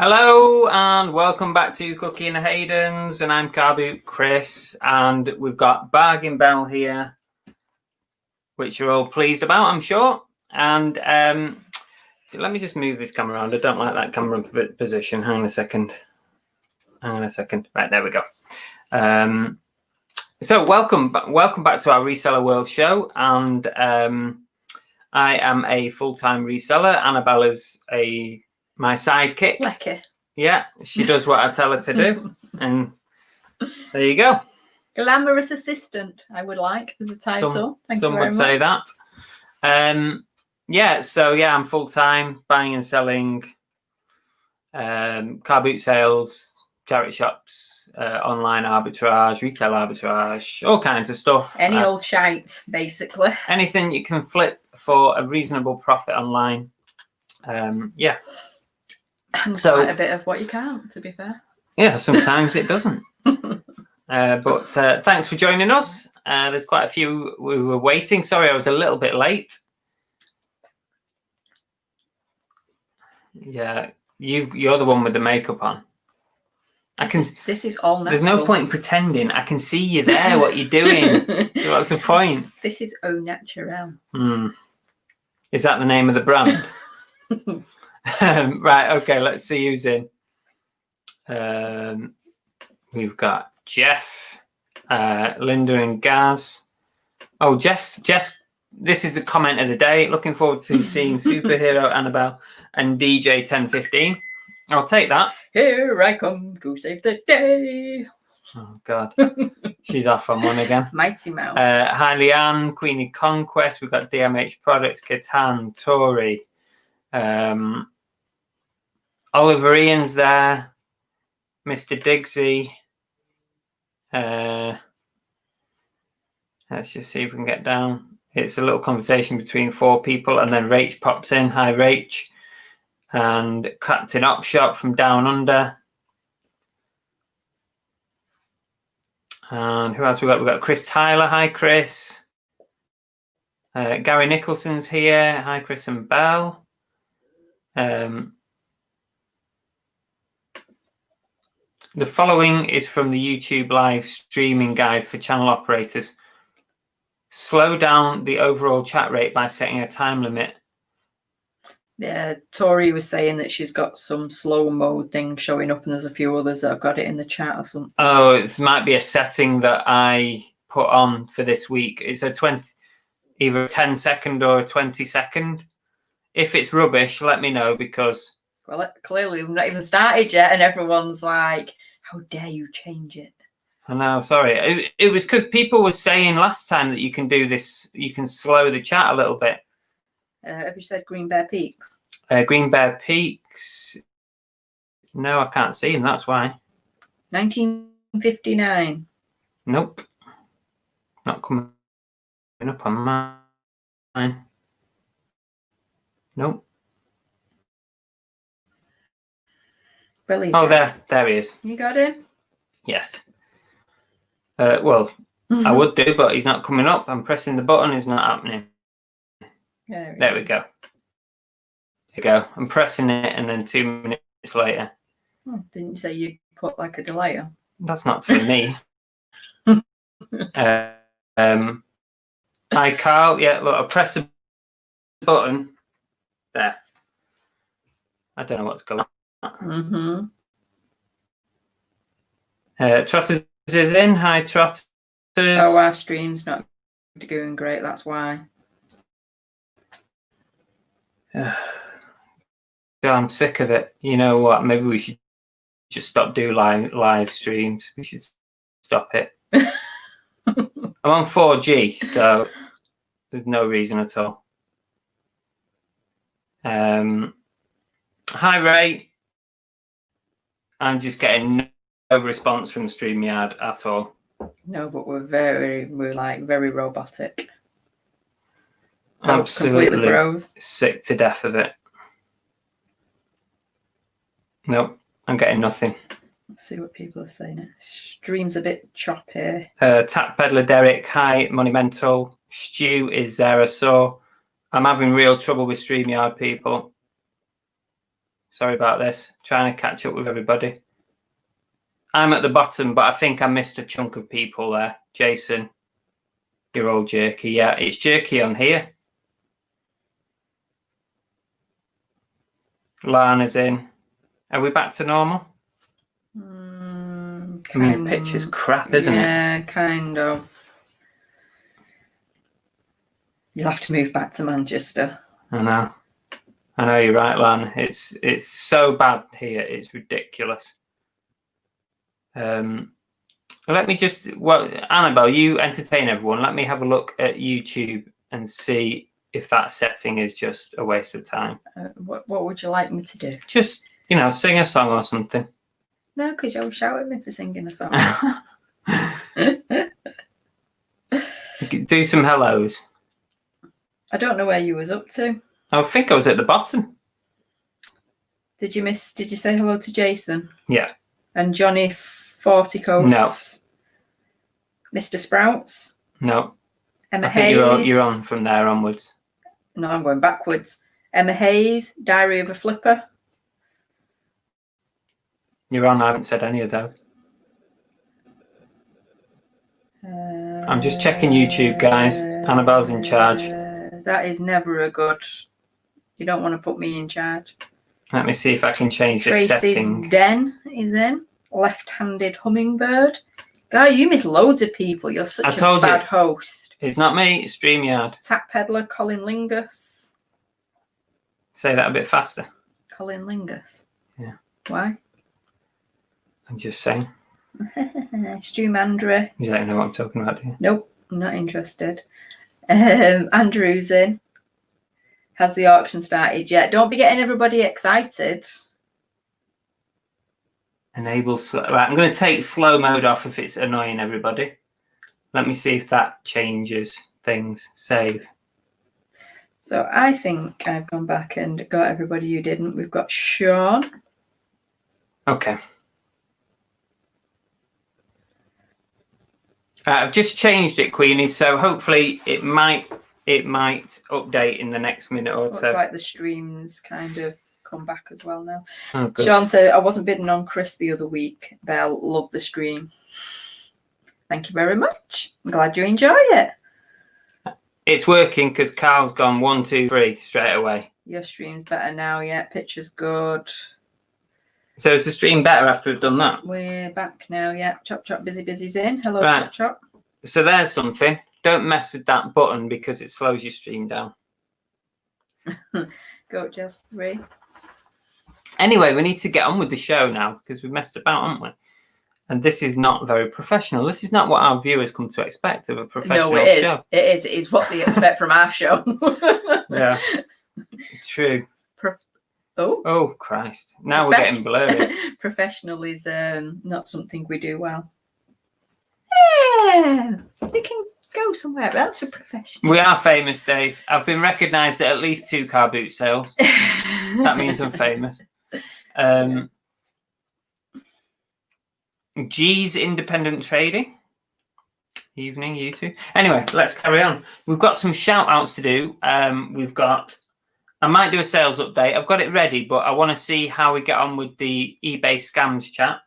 Hello and welcome back to Cookie and the Haydens, and I'm Carboot Chris, and we've got Bargain Bell here, which you're all pleased about, I'm sure. And so let me just move this camera around. I don't like that camera position. Hang on a second. Right, there we go. So welcome back to our Reseller World show, and I am a full-time reseller. Annabella's my sidekick. Lecky. Yeah, she does what I tell her to do. And there you go. Glamorous assistant, I would like as a title. Some would say that. I'm full-time buying and selling car boot sales, charity shops, online arbitrage, retail arbitrage, all kinds of stuff. Any old shite, basically. Anything you can flip for a reasonable profit online. And quite a bit of what you can't, to be fair. Yeah, sometimes it doesn't. But thanks for joining us. There's quite a few we were waiting. Sorry, I was a little bit late. Yeah, you're the one with the makeup on. This is all natural. There's no point in pretending. I can see you there, what you're doing. So what's the point? This is au naturel. Is that the name of the brand? Right, okay, let's see who's in. We've got Jeff, Linda and Gaz. Oh, Jeff's this is the comment of the day. Looking forward to seeing Superhero Annabelle and DJ 1015. I'll take that. Here I come to save the day. Oh God. She's off on one again. Mighty Mouse. Hi Leanne, Queenie Conquest, we've got DMH Products, Catan, Tory. Oliver Ian's there, Mr. Diggsy. Let's just see if we can get down. It's a little conversation between four people, and then Rach pops in. Hi, Rach. And Captain Opshot from Down Under. And who else we got? We've got Chris Tyler. Hi, Chris. Gary Nicholson's here. Hi, Chris and Belle. The following is from the YouTube live streaming guide for channel operators. Slow down the overall chat rate by setting a time limit. Yeah, Tori was saying that she's got some slow mode thing showing up, and there's a few others that have got it in the chat or something. Oh, it might be a setting that I put on for this week. It's either a 10-second or a 20-second. If it's rubbish, let me know, because... Well, clearly we've not even started yet, and everyone's like, how dare you change it? I know, sorry. It was because people were saying last time that you can do this, you can slow the chat a little bit. Have you said Green Bear Peaks? Green Bear Peaks. No, I can't see him, that's why. 1959. Nope. Not coming up on Nope. Billy's Oh, there. there he is. You got him? Yes. Well, I would do, but he's not coming up. I'm pressing the button. It's not happening. There we go. There you go. I'm pressing it, and then 2 minutes later. Oh, didn't you say you put like a delay on? That's not for me. Hi, Carl. Yeah, look, I press the button. There. I don't know what's going on. Trotters is in. Hi, Trotters. Oh, our stream's not doing great. That's why. I'm sick of it. You know what? Maybe we should just stop doing live streams. We should stop it. I'm on 4G, so there's no reason at all. Hi, Ray. I'm just getting no response from StreamYard at all. No, but we're like very robotic. Absolutely sick to death of it. Nope, I'm getting nothing. Let's see what people are saying. Stream's a bit choppy. Tap Peddler Derek, hi, Monumental. Stu is there, I saw. I'm having real trouble with StreamYard, people. Sorry about this. Trying to catch up with everybody. I'm at the bottom, but I think I missed a chunk of people there. Jason, you're all jerky. Yeah, it's jerky on here. Lana's in. Are we back to normal? I mean, the picture's crap, isn't it? Yeah, kind of. You'll have to move back to Manchester. I know you're right, Lan. It's so bad here. It's ridiculous. Let me just, Annabelle, you entertain everyone. Let me have a look at YouTube and see if that setting is just a waste of time. What would you like me to do? Just, sing a song or something. No, because you'll shout at me for singing a song. Do some hellos. I don't know where you was up to. I think I was at the bottom. Did you say hello to Jason? Yeah. And Johnny 40 Coats? No. Mr. Sprouts? No. Emma I think Hayes? you're on from there onwards. No, I'm going backwards. Emma Hayes, Diary of a Flipper. You're on. I haven't said any of those. I'm just checking YouTube, guys. Annabelle's in charge. That is never a good. You don't want to put me in charge. Let me see if I can change this setting. Tracy's Den is in. Left-handed Hummingbird. Guy, you miss loads of people. You're such a bad host. It's not me. It's StreamYard. Tap Peddler, Colin Lingus. Say that a bit faster. Colin Lingus. Yeah. Why? I'm just saying. Stu Mandra. You don't know what I'm talking about, do you? Nope, I'm not interested. Andrew's in. Has the auction started yet? Don't be getting everybody excited. Enable slow. Right, I'm going to take slow mode off if it's annoying everybody. Let me see if that changes things. Save. So I think I've gone back and got everybody you didn't. We've got Sean. Okay. I've just changed it, Queenie, so hopefully it might update in the next minute or so. Looks like the streams kind of come back as well now. Oh, good. Sean said, I wasn't bidding on Chris the other week. Belle, love the stream. Thank you very much. I'm glad you enjoy it. It's working because Carl's gone 1, 2, 3 straight away. Your stream's better now, yeah. Picture's good. So is the stream better after we've done that? We're back now, yeah. Chop Chop Busy Busy's in. Hello, right. Chop Chop. So there's something. Don't mess with that button because it slows your stream down. Go just 3. Anyway, we need to get on with the show now because we've messed about, haven't we? And this is not very professional. This is not what our viewers come to expect of a professional show. It is. It is what they expect from our show. Yeah, true. Oh, Christ. Now we're getting blurry. Professional is not something we do well. Yeah, they can Go somewhere else for professional. We are famous, Dave. I've been recognised at least 2 car boot sales. That means I'm famous. G's Independent Trading. Evening, you two. Anyway, let's carry on. We've got some shout outs to do. I might do a sales update. I've got it ready, but I want to see how we get on with the eBay scams chat.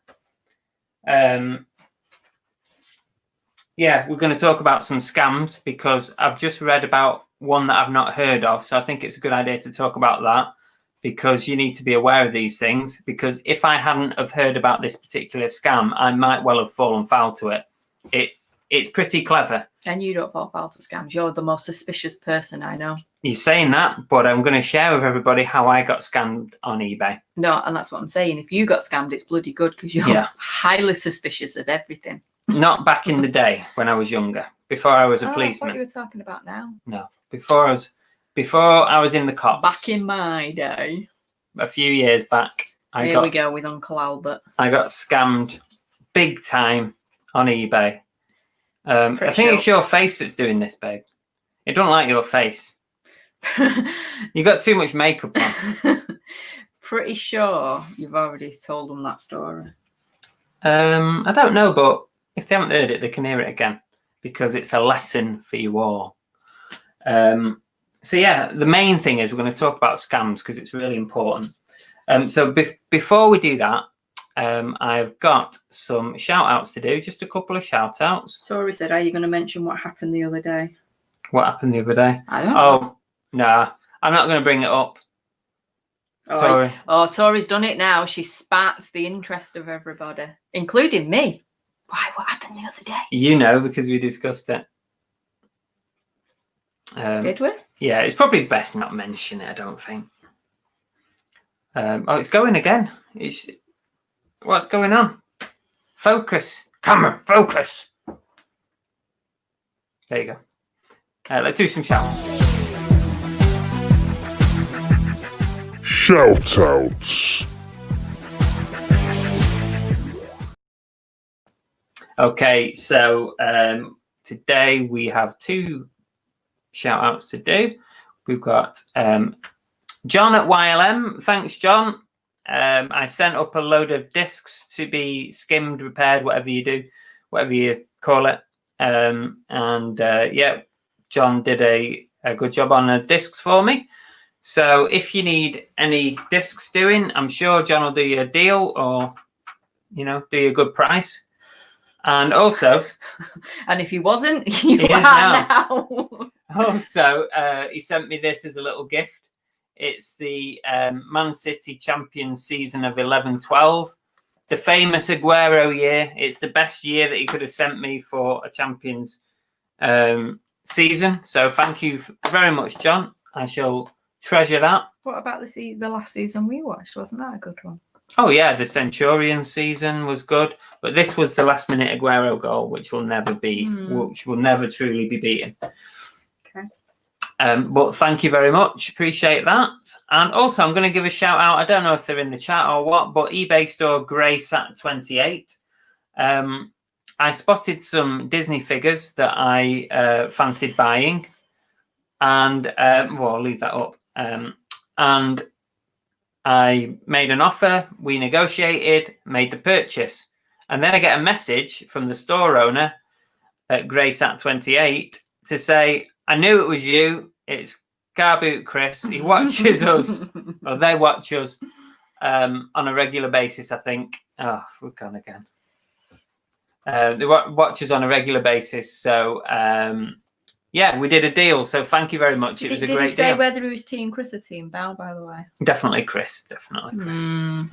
Yeah, we're going to talk about some scams because I've just read about one that I've not heard of. So I think it's a good idea to talk about that because you need to be aware of these things. Because if I hadn't have heard about this particular scam, I might well have fallen foul to it. It's pretty clever. And you don't fall foul to scams. You're the most suspicious person I know. You're saying that, but I'm going to share with everybody how I got scammed on eBay. No, and that's what I'm saying. If you got scammed, it's bloody good because you're highly suspicious of everything. Not back in the day when I was younger, before I was a policeman. I thought you were talking about now. No, before I was in the cops. Back in my day. A few years back. Here we go with Uncle Albert. I got scammed big time on eBay. I think it's your face that's doing this, babe. It don't like your face. You got too much makeup on. Pretty sure you've already told them that story. I don't know, but if they haven't heard it, they can hear it again because it's a lesson for you all. So yeah, the main thing is we're going to talk about scams because it's really important. So before we do that, I've got some shout outs to do, just a couple of shout outs. Tori said, are you going to mention what happened the other day? What happened the other day? I don't know. Oh, nah, I'm not going to bring it up. Sorry. Oh, Tori's done it now. She sparked the interest of everybody, including me. Why? What happened the other day? You know, because we discussed it. Did we? Yeah, it's probably best not mention it, I don't think. Oh, it's going again. What's going on? Focus. Camera, focus. There you go. Let's do some shouts. Shoutouts. Okay, so today we have 2 shout-outs to do. We've got John at YLM. Thanks, John. I sent up a load of discs to be skimmed, repaired, whatever you do, whatever you call it. Yeah, John did a good job on the discs for me. So if you need any discs doing, I'm sure John will do you a deal or, do you a good price. And also... and if he wasn't, you are now. Also, he sent me this as a little gift. It's the Man City Champions season of 11-12. The famous Aguero year. It's the best year that he could have sent me for a Champions season. So thank you very much, John. I shall treasure that. What about the last season we watched? Wasn't that a good one? Oh yeah, the Centurion season was good, but this was the last minute Aguero goal, which will never truly be beaten. Okay. But thank you very much, appreciate that. And also, I'm going to give a shout out. I don't know if they're in the chat or what, but eBay store GreySat28. I spotted some Disney figures that I fancied buying, and I'll leave that up. And I made an offer, we negotiated, made the purchase. And then I get a message from the store owner at GreySat28 to say, I knew it was you. It's Car Boot Chris. He watches us, or they watch us on a regular basis, I think. Oh, we're gone again. They watch us on a regular basis. So, yeah, we did a deal. So thank you very much. It was a great deal. Did he say whether it was Team Chris or Team Bell, by the way? Definitely Chris. Definitely Chris.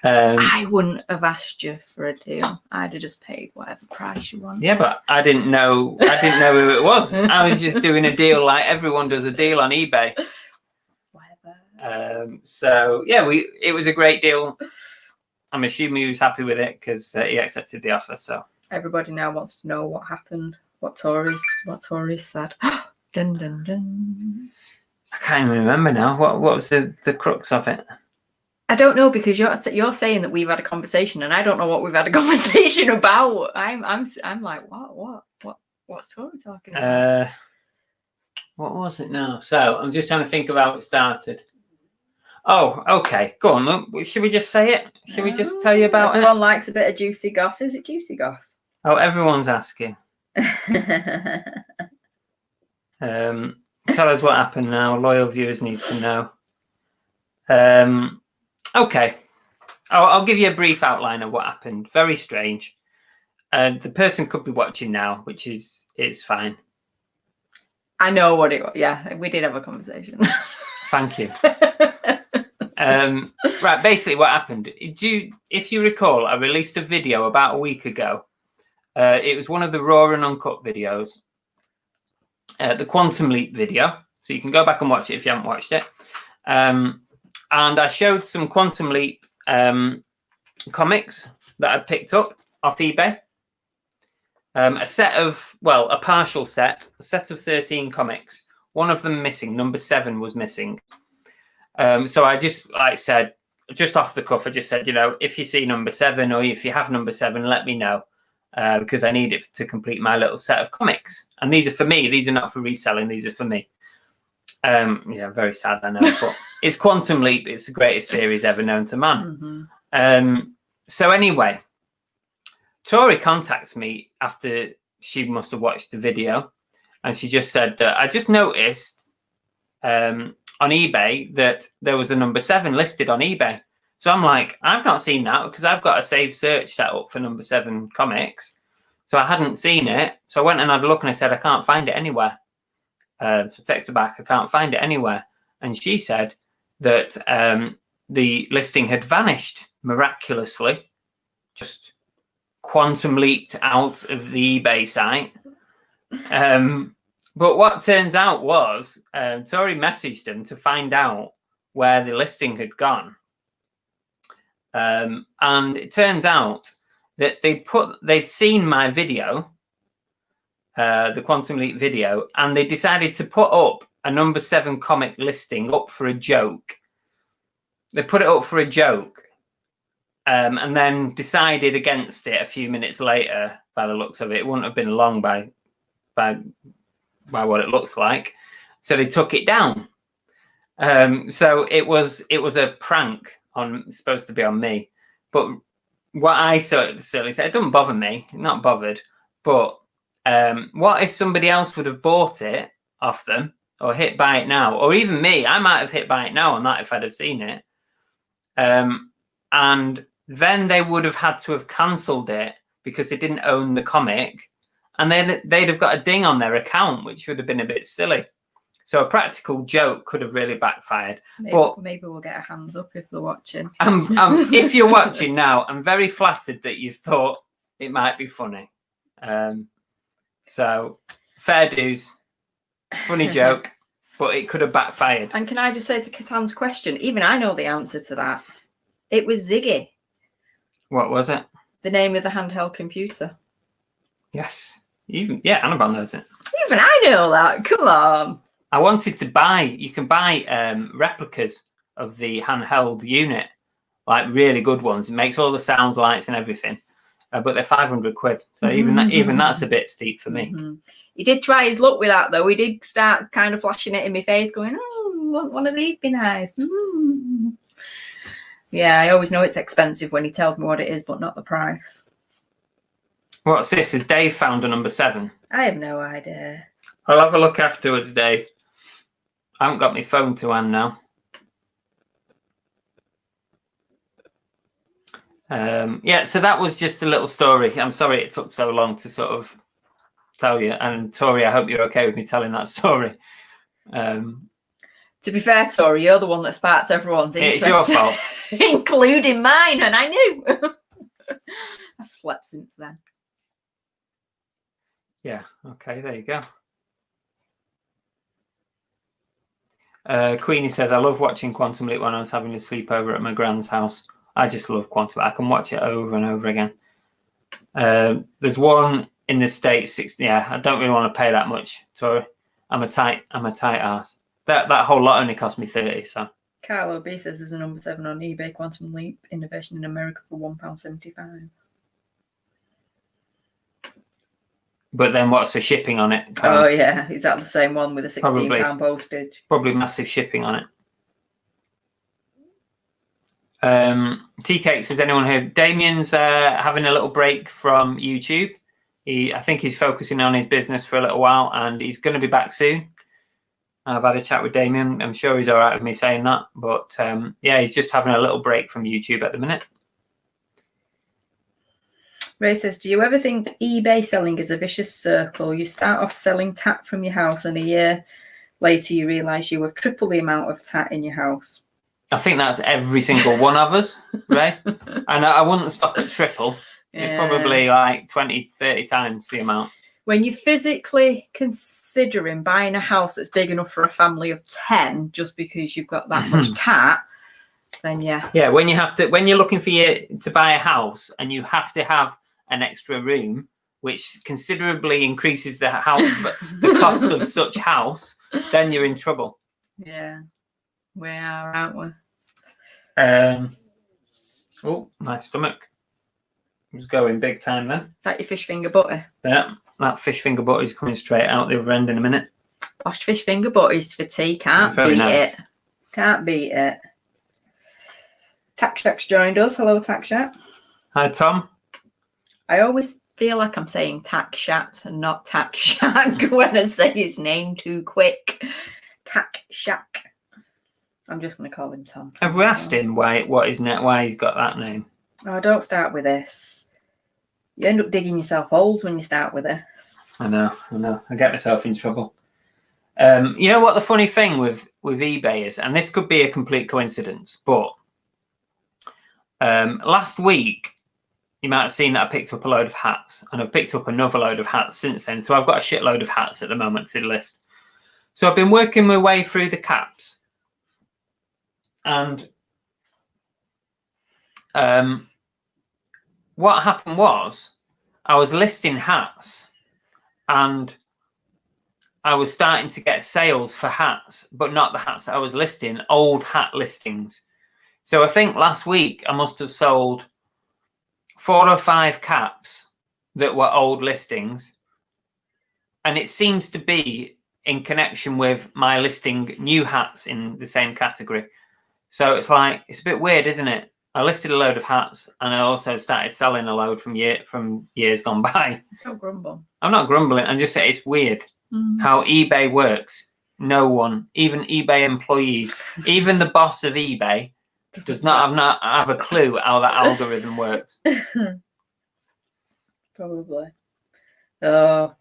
I wouldn't have asked you for a deal. I'd have just paid whatever price you wanted. Yeah, but I didn't know who it was. I was just doing a deal like everyone does a deal on eBay. Whatever. So yeah, it was a great deal. I'm assuming he was happy with it because he accepted the offer. So everybody now wants to know what happened. What Tories said. Dun, dun, dun. I can't even remember now. What was the crux of it? I don't know, because you're saying that we've had a conversation, and I don't know what we've had a conversation about. I'm like, what? What's Tori talking about? What was it now? So I'm just trying to think of how it started. Oh, okay. Go on. Look, should we just say it? Should we just tell you about Everyone likes a bit of juicy goss. Is it juicy goss? Oh, everyone's asking. Tell us what happened now. Loyal viewers need to know. Okay. I'll give you a brief outline of what happened. Very strange. The person could be watching now, which is it's fine. I know what it was. Yeah, we did have a conversation. Thank you. Right, basically what happened. If you recall, I released a video about a week ago. It was one of the raw and uncut videos. The Quantum Leap video. So you can go back and watch it if you haven't watched it. And I showed some Quantum Leap comics that I picked up off eBay. A partial set, a set of 13 comics. One of them missing, number 7 was missing. So I just, like I said, just off the cuff, I just said, if you see number 7 or if you have number 7, let me know because I need it to complete my little set of comics. And these are for me. These are not for reselling. These are for me. Yeah, very sad, I know, but it's Quantum Leap. It's the greatest series ever known to man. Mm-hmm. So anyway, Tori contacts me after she must have watched the video, and she just said that I just noticed on eBay that there was a number 7 listed on eBay. So I'm like, I've not seen that because I've got a saved search set up for number 7 comics. So I hadn't seen it. So I went and had a look and I said, I can't find it anywhere. So I texted her back, I can't find it anywhere. And she said that the listing had vanished miraculously, just quantum leaped out of the eBay site. But what turns out was Tori messaged them to find out where the listing had gone. And it turns out that they'd seen my video, the Quantum Leap video, and they decided to put up a number 7 comic listing up for a joke. They put it up for a joke, and then decided against it a few minutes later. By the looks of it, it wouldn't have been long by what it looks like. So they took it down. So it was a prank supposed to be on me. But what I certainly said, it doesn't bother me, not bothered. But what if somebody else would have bought it off them or hit buy it now, or even me? I might have hit buy it now on that if I'd have seen it. And then they would have had to have cancelled it because they didn't own the comic, and then they'd have got a ding on their account, which would have been a bit silly. So a practical joke could have really backfired. Maybe we'll get a hands up if they're watching. If you're watching now, I'm very flattered that you thought it might be funny. So fair dues, funny joke, but it could have backfired. And can I just say to Katan's question, even I know the answer to that. It was Ziggy. What was it? The name of the handheld computer. Yes. Annabelle knows it. Even I know that. Come on. I wanted to you can buy replicas of the handheld unit, like really good ones. It makes all the sounds, lights and everything. But they're 500 quid. So even that's a bit steep for me. Mm-hmm. He did try his luck with that, though. He did start kind of flashing it in my face, going, oh, one of these be nice. Mm-hmm. Yeah, I always know it's expensive when he tells me what it is, but not the price. What's this? Has Dave found a number 7? I have no idea. I'll have a look afterwards, Dave. I haven't got my phone to hand now. So that was just a little story. I'm sorry it took so long to sort of tell you. And Tori, I hope you're okay with me telling that story. To be fair, Tori, you're the one that sparks everyone's interest. It's your fault. Including mine, and I knew. I slept since then. Yeah, okay, there you go. Queenie says, I love watching Quantum Leap when I was having a sleepover at my grand's house. I just love Quantum Leap. I can watch it over and over again. There's one in the States. I don't really want to pay that much, Tori. I'm a tight ass. That whole lot only cost me 30. So Carlo B says there's a number 7 on eBay, Quantum Leap Innovation in America for £1.75. but then what's the shipping on it? Oh yeah, is that the same one with the £16 postage? Probably massive shipping on it. Tea-Cake says, anyone here? Damien's having a little break from YouTube. I think he's focusing on his business for a little while, and he's going to be back soon. I've had a chat with Damien. I'm sure he's all right with me saying that. But yeah, he's just having a little break from YouTube at the minute. Ray says, do you ever think eBay selling is a vicious circle? You start off selling tat from your house, and a year later you realise you have triple the amount of tat in your house. I think that's every single one of us, right? And I wouldn't stop at triple. Yeah. Probably like 20, 30 times the amount. When you're physically considering buying a house that's big enough for a family of 10 just because you've got that much tat, then yeah. Yeah, when you're looking to buy a house and you have to have an extra room, which considerably increases the cost of such house, then you're in trouble. Yeah, we are, aren't we? Oh, my stomach was going big time then. Is that your fish finger butter? Yeah, that fish finger butter is coming straight out the other end in a minute. Posh fish finger butters for tea. Can't beat it. Can't beat it. Tax Shack's joined us. Hello, Tax Shack. Hi, Tom. I always feel like I'm saying Tax Shack and not Tax Shack when I say his name too quick. Tax Shack. I'm just going to call him Tom. Have we asked him why he's got that name? Oh, don't start with this. You end up digging yourself holes when you start with this. I know. I get myself in trouble. You know what the funny thing with eBay is, and this could be a complete coincidence, but last week you might have seen that I picked up a load of hats, and I've picked up another load of hats since then. So I've got a shitload of hats at the moment to list. So I've been working my way through the caps, and what happened was I was listing hats, and I was starting to get sales for hats, but not the hats that I was listing, old hat listings. So I think last week I must have sold 4 or 5 caps that were old listings. And it seems to be in connection with my listing new hats in the same category. So it's a bit weird, isn't it? I listed a load of hats, and I also started selling a load from years gone by. Don't grumble. I'm not grumbling. I'm just saying it's weird how eBay works. No one, even eBay employees, even the boss of eBay, does not have a clue how that algorithm works. Probably. Oh,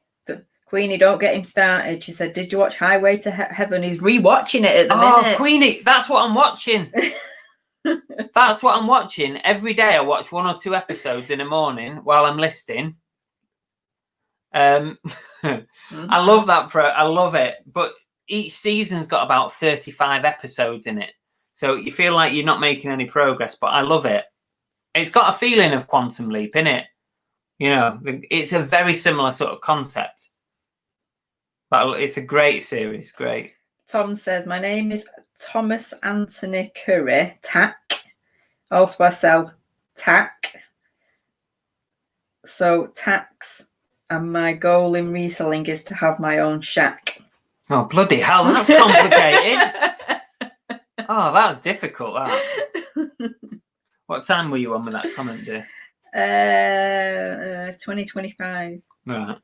Queenie, don't get him started. She said, did you watch Highway to Heaven? He's rewatching it at the minute. Oh, Queenie, that's what I'm watching. That's what I'm watching. Every day I watch 1 or 2 episodes in the morning while I'm listing. I love that I love it. But each season's got about 35 episodes in it. So you feel like you're not making any progress, but I love it. It's got a feeling of Quantum Leap, innit? You know, it's a very similar sort of concept. But it's a great series, great. Tom says, my name is Thomas Anthony Curry, tack. Also, I sell tack. So, tax. And my goal in reselling is to have my own shack. Oh, bloody hell, that's complicated. Oh, that was difficult, that. What time were you on with that comment, dear? 2025. Right.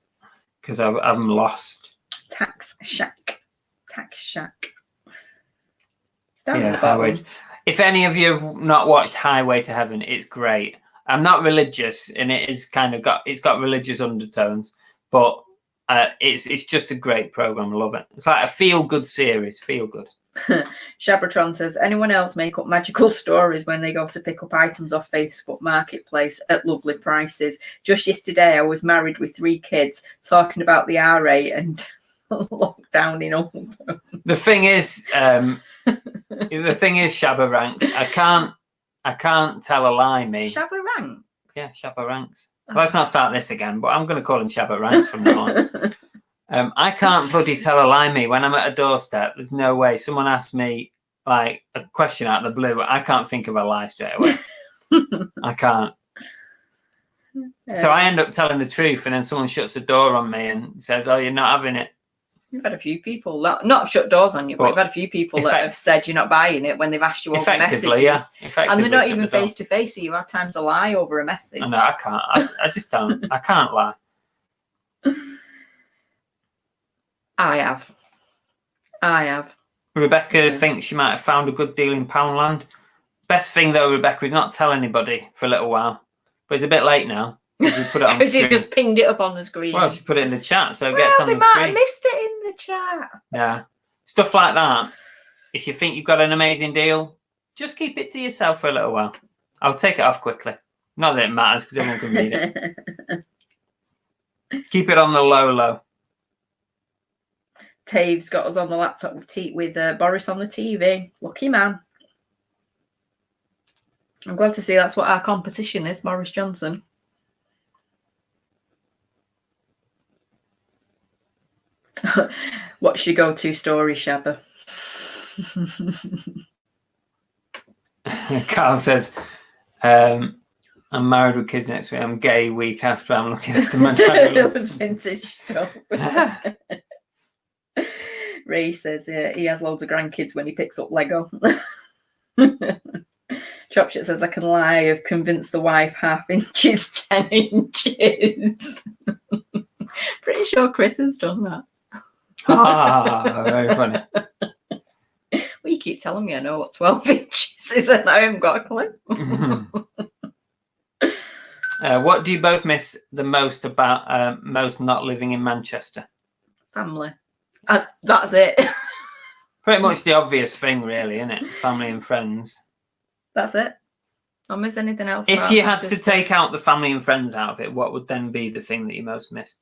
Because I'm lost. Tax shack. Tax shack. Yeah, Highway. If any of you have not watched Highway to Heaven, it's great. I'm not religious, and it's got religious undertones, but it's just a great program. I love it. It's like a feel-good series. Feel good. Shabratron says, anyone else make up magical stories when they go to pick up items off Facebook Marketplace at lovely prices? Just yesterday, I was married with 3 kids talking about the RA and lockdown in Oldham. The thing is, Shabba Ranks. I can't tell a lie, me. Shabba Ranks? Yeah, Shabba Ranks. Let's not start this again, but I'm going to call him Shabba Ranks from now on. I can't bloody tell a lie, me. When I'm at a doorstep, there's no way. Someone asks me like a question out of the blue, I can't think of a lie straight away. I can't. So I end up telling the truth, and then someone shuts the door on me and says, "Oh, you're not having it." You've had a few people not shut doors on you, but you've had a few people that have said you're not buying it when they've asked you over messages. Yeah, effectively, and they're not even face to face, so you have times to lie over a message. No, I can't. I just don't. I can't lie. I have. Rebecca thinks she might have found a good deal in Poundland. Best thing though, Rebecca, is not tell anybody for a little while. But it's a bit late now. We put it on the screen. Because you just pinged it up on the screen. Well, she put it in the chat, so it gets on the screen. They might have missed it in the chat. Yeah. Stuff like that. If you think you've got an amazing deal, just keep it to yourself for a little while. I'll take it off quickly. Not that it matters, because everyone can read it. Keep it on the low. Tave's got us on the laptop with Boris on the TV. Lucky man. I'm glad to see that's what our competition is, Boris Johnson. What's your go-to story, Shabba? Carl says, I'm married with kids next week. I'm gay week after. I'm looking after my dad. It was vintage stuff. Ray says he has loads of grandkids when he picks up Lego. Chopshit says, I can lie. I've convinced the wife 1/2 inch is 10 inches. Pretty sure Chris has done that. Very funny. Well, you keep telling me I know what 12 inches is, and I haven't got a clue. What do you both miss the most about most not living in Manchester? Family. That's it. Pretty much the obvious thing, really, isn't it? Family and friends. That's it. Don't miss anything else. If you had to take out the family and friends out of it, what would then be the thing that you most missed?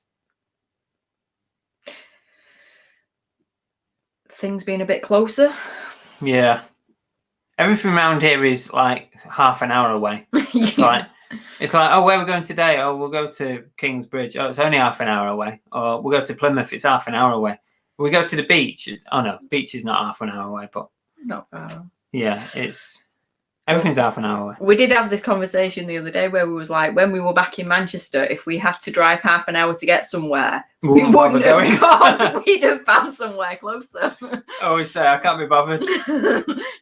Things being a bit closer. Yeah. Everything around here is like 1/2 an hour away. It's like, oh, where are we going today? Oh, we'll go to Kingsbridge. Oh, it's only 1/2 an hour away. Or we'll go to Plymouth. It's 1/2 an hour away. We go to the beach. Oh no, beach is not 1/2 an hour away, but not far. Yeah, everything's 1/2 an hour away. We did have this conversation the other day where we was like, when we were back in Manchester, if we had to drive 1/2 an hour to get somewhere, we wouldn't have gone. We'd have found somewhere closer. I always say I can't be bothered.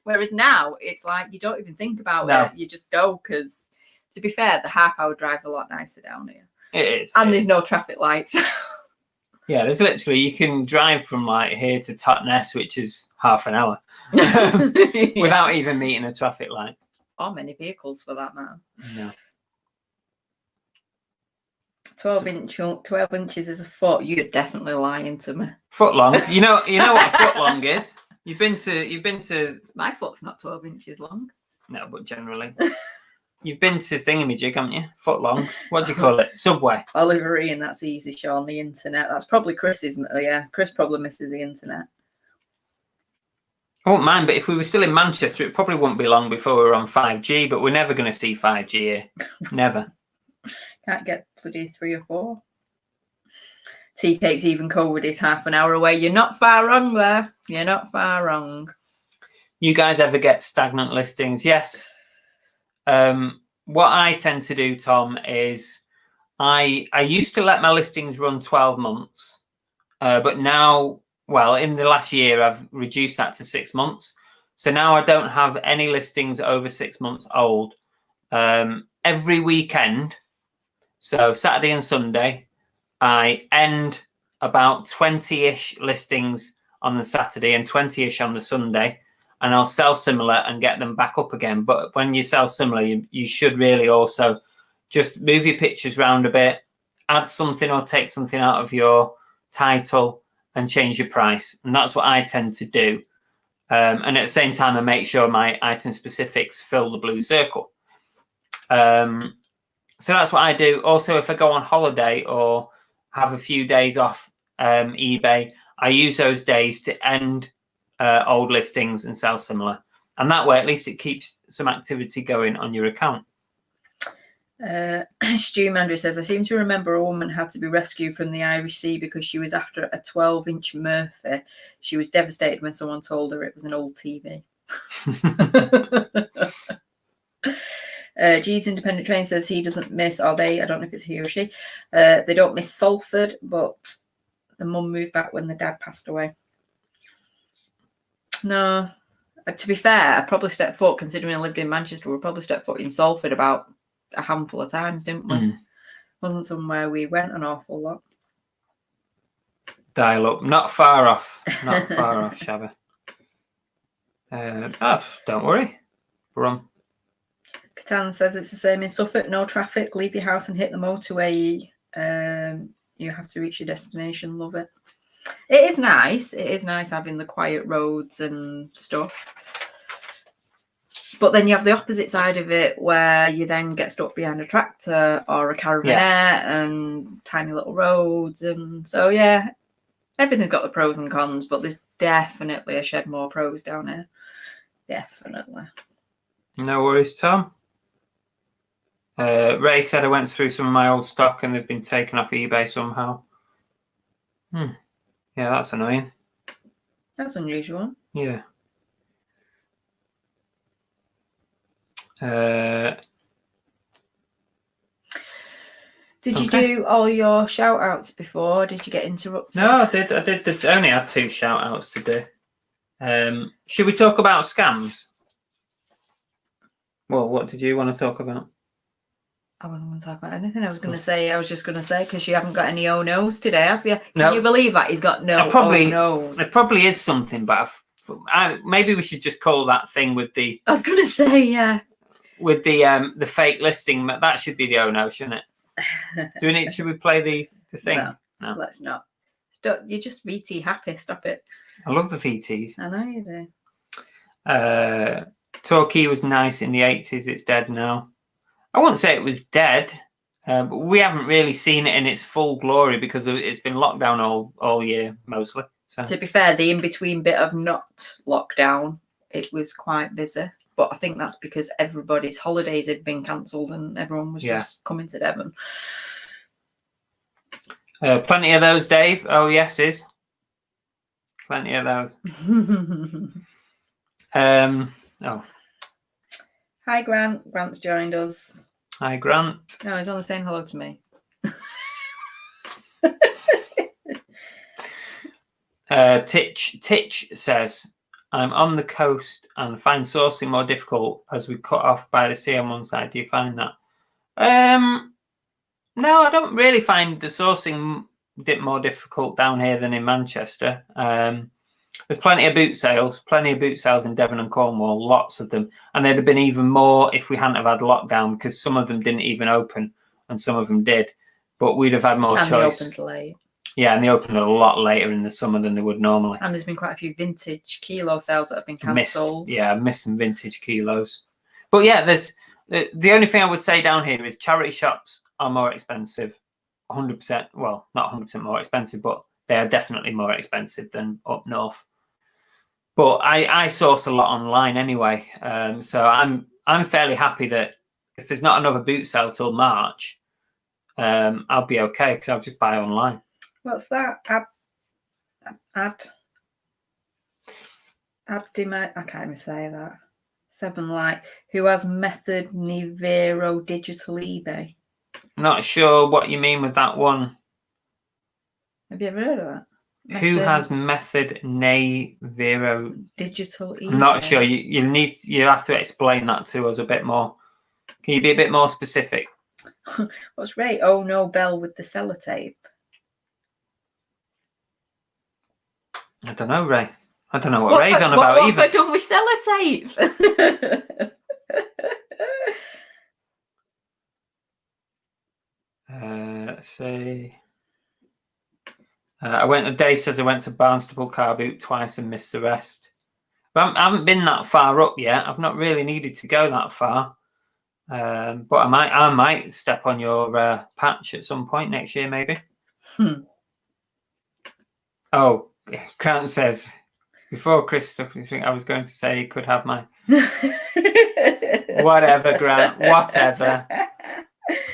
Whereas now it's like you don't even think about it. You just go, because to be fair, the 1/2 hour drive's a lot nicer down here. It is. And there's no traffic lights. Yeah, there's literally, you can drive from like here to Totnes, which is 1/2 an hour, without even meeting a traffic light. Or many vehicles for that matter. No. 12 inches is a foot. You're definitely lying to me. Foot long. You know what a foot long is. You've been to. My foot's not 12 inches long. No, but generally. You've been to Thingamajig, haven't you? Foot long. What do you call it? Subway. Oliver Ian, that's easy, Sean. The internet. That's probably Chris's. Yeah, Chris probably misses the internet. I wouldn't mind, but if we were still in Manchester, it probably wouldn't be long before we were on 5G, but we're never going to see 5G here. Never. Can't get bloody 3 or 4. Tea Cake's even cold is 1/2 an hour away. You're not far wrong there. You're not far wrong. You guys ever get stagnant listings? Yes. What I tend to do, Tom, is I used to let my listings run 12 months, but now, well, in the last year, I've reduced that to 6 months. So now I don't have any listings over 6 months old. Every weekend, so Saturday and Sunday, I end about 20-ish listings on the Saturday and 20-ish on the Sunday. And I'll sell similar and get them back up again. But when you sell similar, you should really also just move your pictures around a bit, add something or take something out of your title and change your price. And that's what I tend to do. And at the same time, I make sure my item specifics fill the blue circle. So that's what I do. Also, if I go on holiday or have a few days off eBay, I use those days to end old listings and sell similar, and that way at least it keeps some activity going on your account. Stu Mandry says, I seem to remember a woman had to be rescued from the Irish Sea because she was after a 12-inch Murphy. She was devastated when someone told her it was an old TV. G's Independent Train says he doesn't miss, or they, I don't know if it's he or she, they don't miss Salford, but the mum moved back when the dad passed away. No, to be fair, I probably stepped foot, considering I lived in Manchester, we probably stepped foot in Salford about a handful of times, didn't we? Wasn't somewhere we went an awful lot. Dial up, not far off, Shabba. Don't worry. Brum. Catan says it's the same in Suffolk. No traffic. Leave your house and hit the motorway. You have to reach your destination. Love it. It is nice. It is nice having the quiet roads and stuff. But then you have the opposite side of it where you then get stuck behind a tractor or a caravanette and tiny little roads. And so, yeah, everything's got the pros and cons, but there's definitely a shed more pros down here. Definitely. No worries, Tom. Ray said I went through some of my old stock and they've been taken off eBay somehow. Yeah, that's annoying. That's unusual. Yeah. Did you do all your shout outs before? Did you get interrupted? No, I did. I only had 2 shout outs to do. Should we talk about scams? Well, what did you want to talk about? I wasn't going to talk about anything. I was just going to say, because you haven't got any oh-no's today, have you? Can no. you believe that? He's got no oh-no's. There probably is something, but maybe we should just call that thing with the... I was going to say, yeah. With the fake listing, that should be the oh-no, shouldn't it? Should we play the thing? No, let's not. You're just VT happy. Stop it. I love the VTs. I know you do. Torquay was nice in the 80s. It's dead now. I wouldn't say it was dead, but we haven't really seen it in its full glory because it's been locked down all year mostly. So to be fair, the in-between bit of not lockdown, it was quite busy. But I think that's because everybody's holidays had been cancelled and everyone was just coming to Devon. Plenty of those, Dave. Oh, yes, is. Plenty of those. Hi, Grant. Grant's joined us. Hi, Grant. No, he's only saying hello to me. Titch says, I'm on the coast and find sourcing more difficult as we cut off by the sea on one side. Do you find that? No, I don't really find the sourcing more difficult down here than in Manchester. There's plenty of boot sales in Devon and Cornwall, lots of them. And there'd have been even more if we hadn't have had lockdown, because some of them didn't even open and some of them did. But we'd have had more choice. They opened late. Yeah, and they opened a lot later in the summer than they would normally. And there's been quite a few vintage kilo sales that have been cancelled. I missed some vintage kilos. But yeah, there's the only thing I would say down here is charity shops are more expensive. 100%, well, not 100% more expensive, but they are definitely more expensive than up north. But I source a lot online anyway, so I'm fairly happy that if there's not another boot sale till March, I'll be okay because I'll just buy online. What's that? I can't even say that. 7 Light. Who has Method, Nivero, Digital, eBay? Not sure what you mean with that one. Have you ever heard of that? Method, who has Method, Nivero, Digital, eBay? I'm not sure. You'll have to explain that to us a bit more. Can you be a bit more specific? What's Ray? Oh no, Bell with the sellotape. I don't know, Ray. I don't know what Ray's on about either. What have I done with sellotape? Let's see. Dave says I went to Barnstaple car boot twice and missed the rest. But I haven't been that far up yet. I've not really needed to go that far. But I might step on your patch at some point next year, maybe. Oh, Grant says, before Christopher, you think I was going to say he could have my... Whatever, Grant, whatever.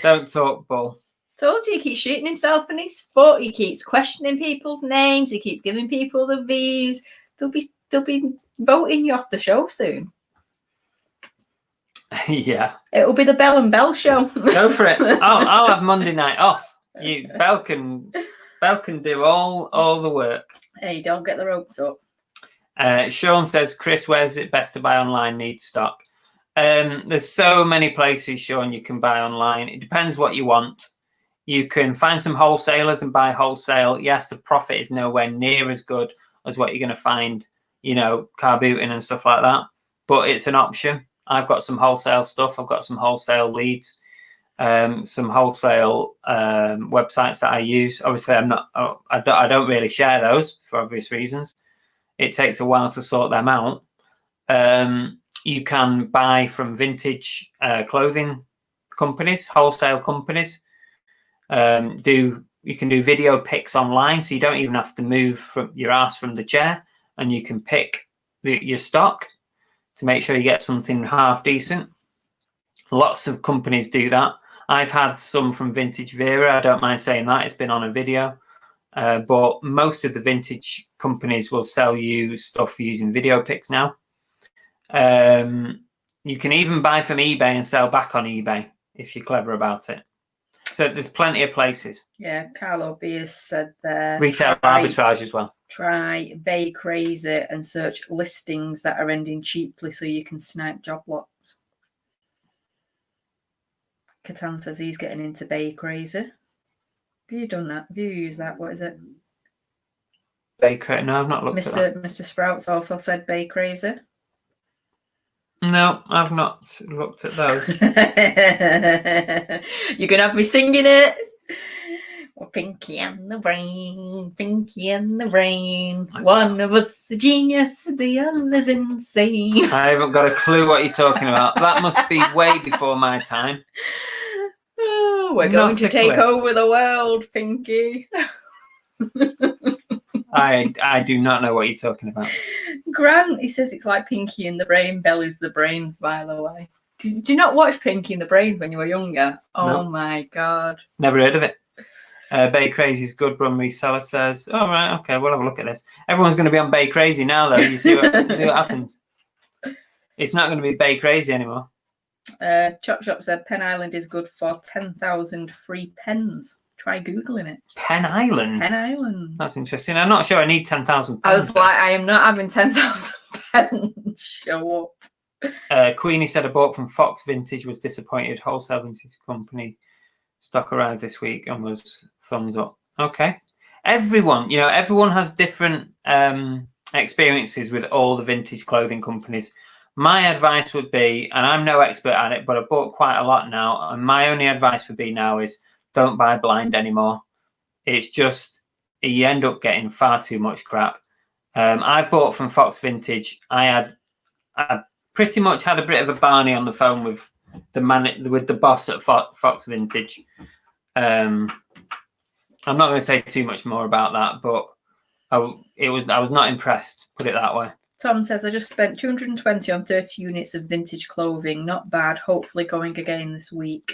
Don't talk bull. Told you, he keeps shooting himself in his foot. He keeps questioning people's names. He keeps giving people the views. They'll be voting you off the show soon. Yeah. It'll be the Bell and Bell show. Go for it. I'll have Monday night off. Bell can do all the work. Hey, don't get the ropes up. Sean says, Chris, where's it best to buy online? Needs stock. There's so many places, Sean, you can buy online. It depends what you want. You can find some wholesalers and buy wholesale. Yes, the profit is nowhere near as good as what you're going to find, car booting and stuff like that. But it's an option. I've got some wholesale stuff. I've got some wholesale leads, some wholesale websites that I use. Obviously, I don't really share those for obvious reasons. It takes a while to sort them out. You can buy from vintage clothing companies, wholesale companies. You can do video picks online, so you don't even have to move from your ass from the chair, and you can pick your stock to make sure you get something half decent. Lots of companies do that. I've had some from Vintage Vera. I don't mind saying that. It's been on a video. But most of the vintage companies will sell you stuff using video picks now. You can even buy from eBay and sell back on eBay if you're clever about it. So there's plenty of places. Yeah, Carlo Bias said there. Retail arbitrage as well. Try Bay Crazy and search listings that are ending cheaply so you can snipe job lots. Catan says he's getting into Bay Crazy. Have you done that? Have you used that? What is it? Bay Crazy? No, I've not looked at that. Mr. Sprouts also said Bay Crazy. No, I've not looked at those. You can have me singing it. Well, Pinky and the Brain, Pinky and the Brain. One of us a genius, the other's insane. I haven't got a clue what you're talking about. That must be way before my time. Oh, we're going to take over the world, Pinky. I do not know what you're talking about. Grant, he says it's like Pinky and the Brain. Bell is the brain, by the way. Did you not watch Pinky and the Brain when you were younger? Oh, no. My God. Never heard of it. Bay Crazy's good run reseller says, all right, okay, we'll have a look at this. Everyone's going to be on Bay Crazy now, though. You see what happens. It's not going to be Bay Crazy anymore. Chop Shop said Pen Island is good for 10,000 free pens. Try Googling it. Pen Island? Pen Island. That's interesting. I'm not sure I need 10,000 pens. I was like, I am not having 10,000 pens. Show up. Queenie said I bought from Fox Vintage, was disappointed. Wholesale vintage company stock arrived this week and was thumbs up. Okay. Everyone has different experiences with all the vintage clothing companies. My advice would be, and I'm no expert at it, but I've bought quite a lot now, and my only advice would be now is don't buy blind anymore. It's just, you end up getting far too much crap. I bought from Fox Vintage. I pretty much had a bit of a Barney on the phone with the boss at Fox Vintage. I'm not going to say too much more about that, but I was not impressed, put it that way. Tom says, I just spent 220 on 30 units of vintage clothing. Not bad. Hopefully going again this week.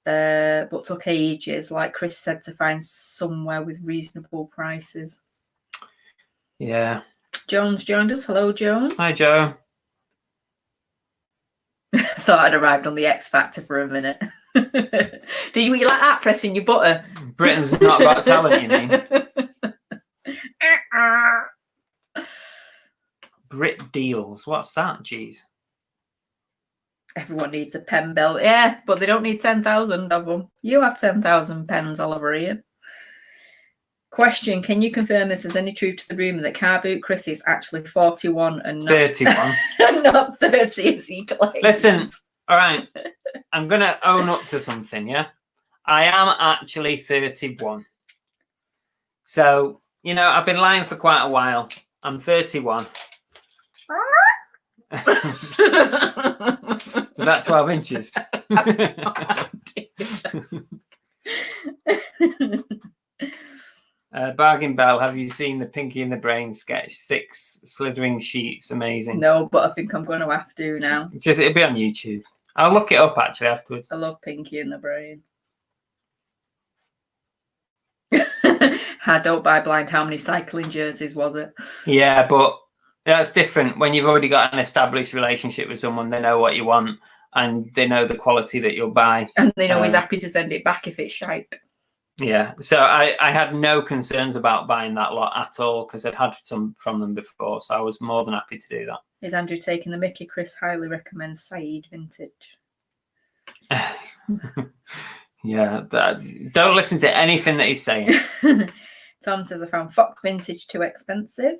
But took ages, like Chris said, to find somewhere with reasonable prices. Yeah. Jones joined us. Hello, Jones. Hi, Joe. Thought I'd arrived on the X Factor for a minute. Do you eat like that, pressing your butter? Britain's not got talent, you mean? Brit deals. What's that? Jeez. Everyone needs a pen belt. Yeah, but they don't need 10,000 of them. You have 10,000 pens, Oliver Ian. Question, can you confirm if there's any truth to the rumour that Car Boot Chris is actually 41 and not 31? Not 30 as he claims. Listen, all right. I'm going to own up to something, yeah? I am actually 31. So, I've been lying for quite a while. I'm 31. Was that 12 inches? Bargain Bell, have you seen the Pinky and the Brain sketch? 6 slithering sheets, amazing. No, but I think I'm going to have to now. It'll be on YouTube. I'll look it up actually afterwards. I love Pinky and the Brain. Don't buy blind. How many cycling jerseys was it? Yeah, but that's different. When you've already got an established relationship with someone, they know what you want. and they know the quality that you'll buy. And they know he's happy to send it back if it's shite. Yeah, so I had no concerns about buying that lot at all because I'd had some from them before, so I was more than happy to do that. Is Andrew taking the mickey? Chris highly recommends Saeed vintage. Yeah, don't listen to anything that he's saying. Tom says I found Fox vintage too expensive.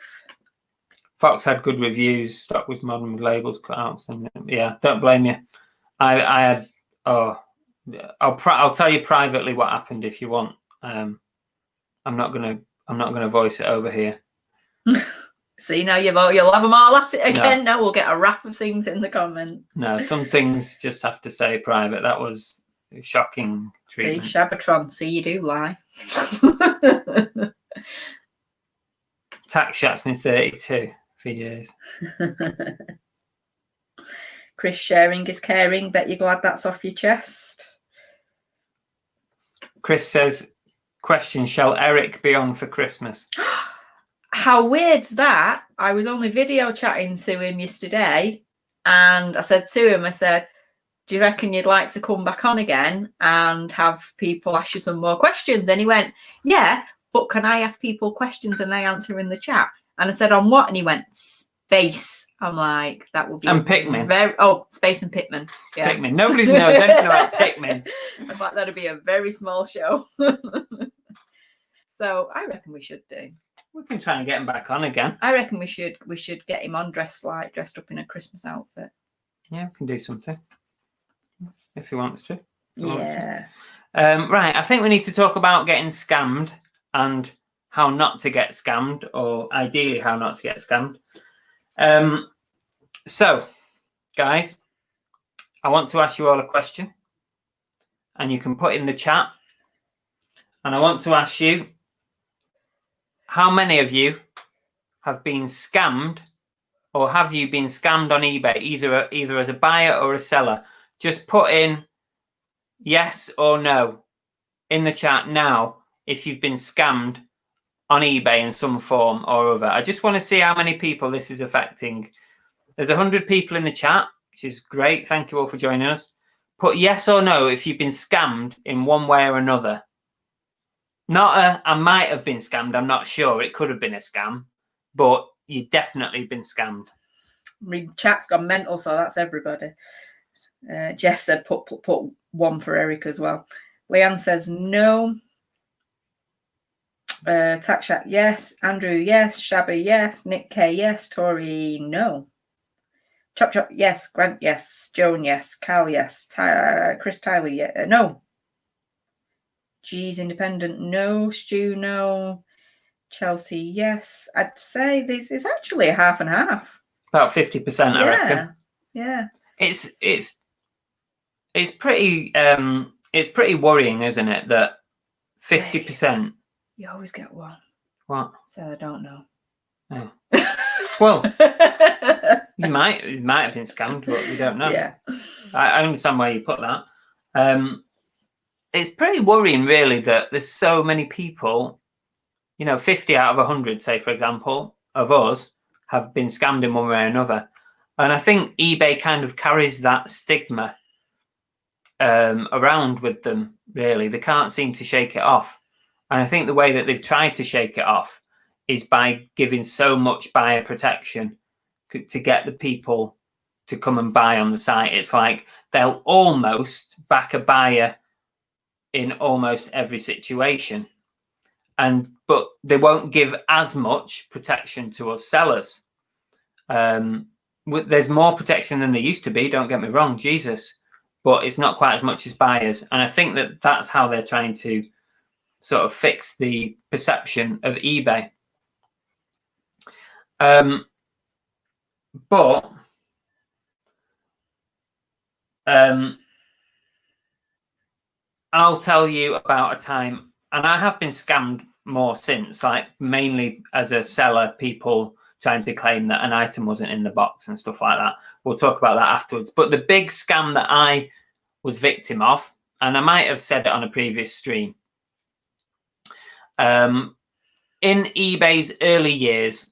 Fox had good reviews. Stock was modern with labels cut out. So yeah, don't blame you. I had. Oh, I'll tell you privately what happened if you want. I'm not gonna voice it over here. See, now you'll have them all at it again. No. Now we'll get a raft of things in the comments. No, some things just have to stay private. That was shocking treatment. See, Shabatron, see, you do lie. Tax shot's been 32 for years. Chris, sharing is caring. Bet you're glad that's off your chest. Chris says, question, shall Eric be on for Christmas? How weird's that? I was only video chatting to him yesterday, and I said to him, I said, do you reckon you'd like to come back on again and have people ask you some more questions? And he went, yeah, but can I ask people questions and they answer in the chat? And I said, on what? And he went, space. I'm like, that would be... And Pikmin. Space and Pikmin. Yeah. Pikmin. Nobody knows anything about Pikmin. I was like, that'd be a very small show. So I reckon we should do. We can try and get him back on again. I reckon we should get him on dressed up in a Christmas outfit. Yeah, we can do something if he wants to. Yeah. Right, I think we need to talk about getting scammed and how not to get scammed, or ideally how not to get scammed. So, guys, I want to ask you all a question, and you can put in the chat. And I want to ask you, how many of you have been scammed, or have you been scammed on eBay, either as a buyer or a seller? Just put in yes or no in the chat now if you've been scammed on eBay in some form or other. I just want to see how many people this is affecting. There's 100 people in the chat, which is great. Thank you all for joining us. Put yes or no if you've been scammed in one way or another. Not I might have been scammed. I'm not sure. It could have been a scam, but you've definitely been scammed. Chat's gone mental, so that's everybody. Jeff said put one for Eric as well. Leanne says no. Takshat, yes. Andrew, yes. Shabby, yes. Nick K, yes. Tori, no. Chop Chop, yes. Grant, yes. Joan, yes. Cal, yes. Chris Tyler, yeah. No. G's Independent, no. Stu, no. Chelsea, yes. I'd say this is actually a half and half. About 50%, I reckon. Yeah. It's pretty worrying, isn't it, that 50%. You always get one. What? So I don't know. Oh. Well, you might have been scammed, but we don't know. Yeah. I understand why you put that. It's pretty worrying, really, that there's so many people, 50 out of 100, say, for example, of us have been scammed in one way or another. And I think eBay kind of carries that stigma around with them, really. They can't seem to shake it off. And I think the way that they've tried to shake it off is by giving so much buyer protection to get the people to come and buy on the site. It's like they'll almost back a buyer in almost every situation. But they won't give as much protection to us sellers. There's more protection than there used to be, don't get me wrong, Jesus. But it's not quite as much as buyers. And I think that that's how they're trying to sort of fix the perception of eBay. But I'll tell you about a time, and I have been scammed more since, like mainly as a seller, people trying to claim that an item wasn't in the box and stuff like that. We'll talk about that afterwards. But the big scam that I was victim of, and I might have said it on a previous stream, in eBay's early years,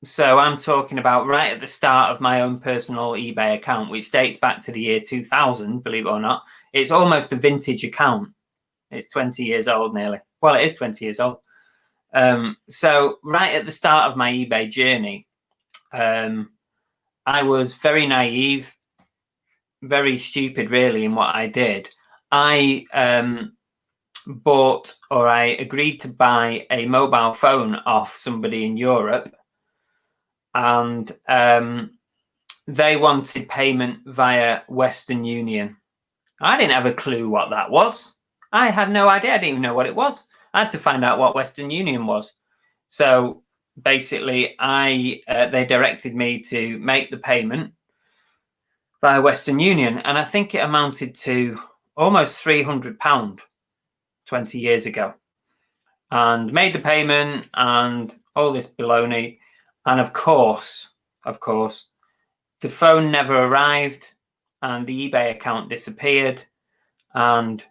So I'm talking about right at the start of my own personal eBay account, which dates back to the year 2000, believe it or not. It's almost a vintage account. It's 20 years old nearly. Well, it is 20 years old. So right at the start of my eBay journey, I was very naive, very stupid really in what I did. I bought, or I agreed to buy, a mobile phone off somebody in Europe, and they wanted payment via Western Union. I didn't have a clue what that was. I had no idea. I didn't even know what it was. I had to find out what Western Union was. So basically, they directed me to make the payment via Western Union, and I think it amounted to almost £300 20 years ago. And made the payment and all this baloney. And of course, the phone never arrived and the eBay account disappeared. And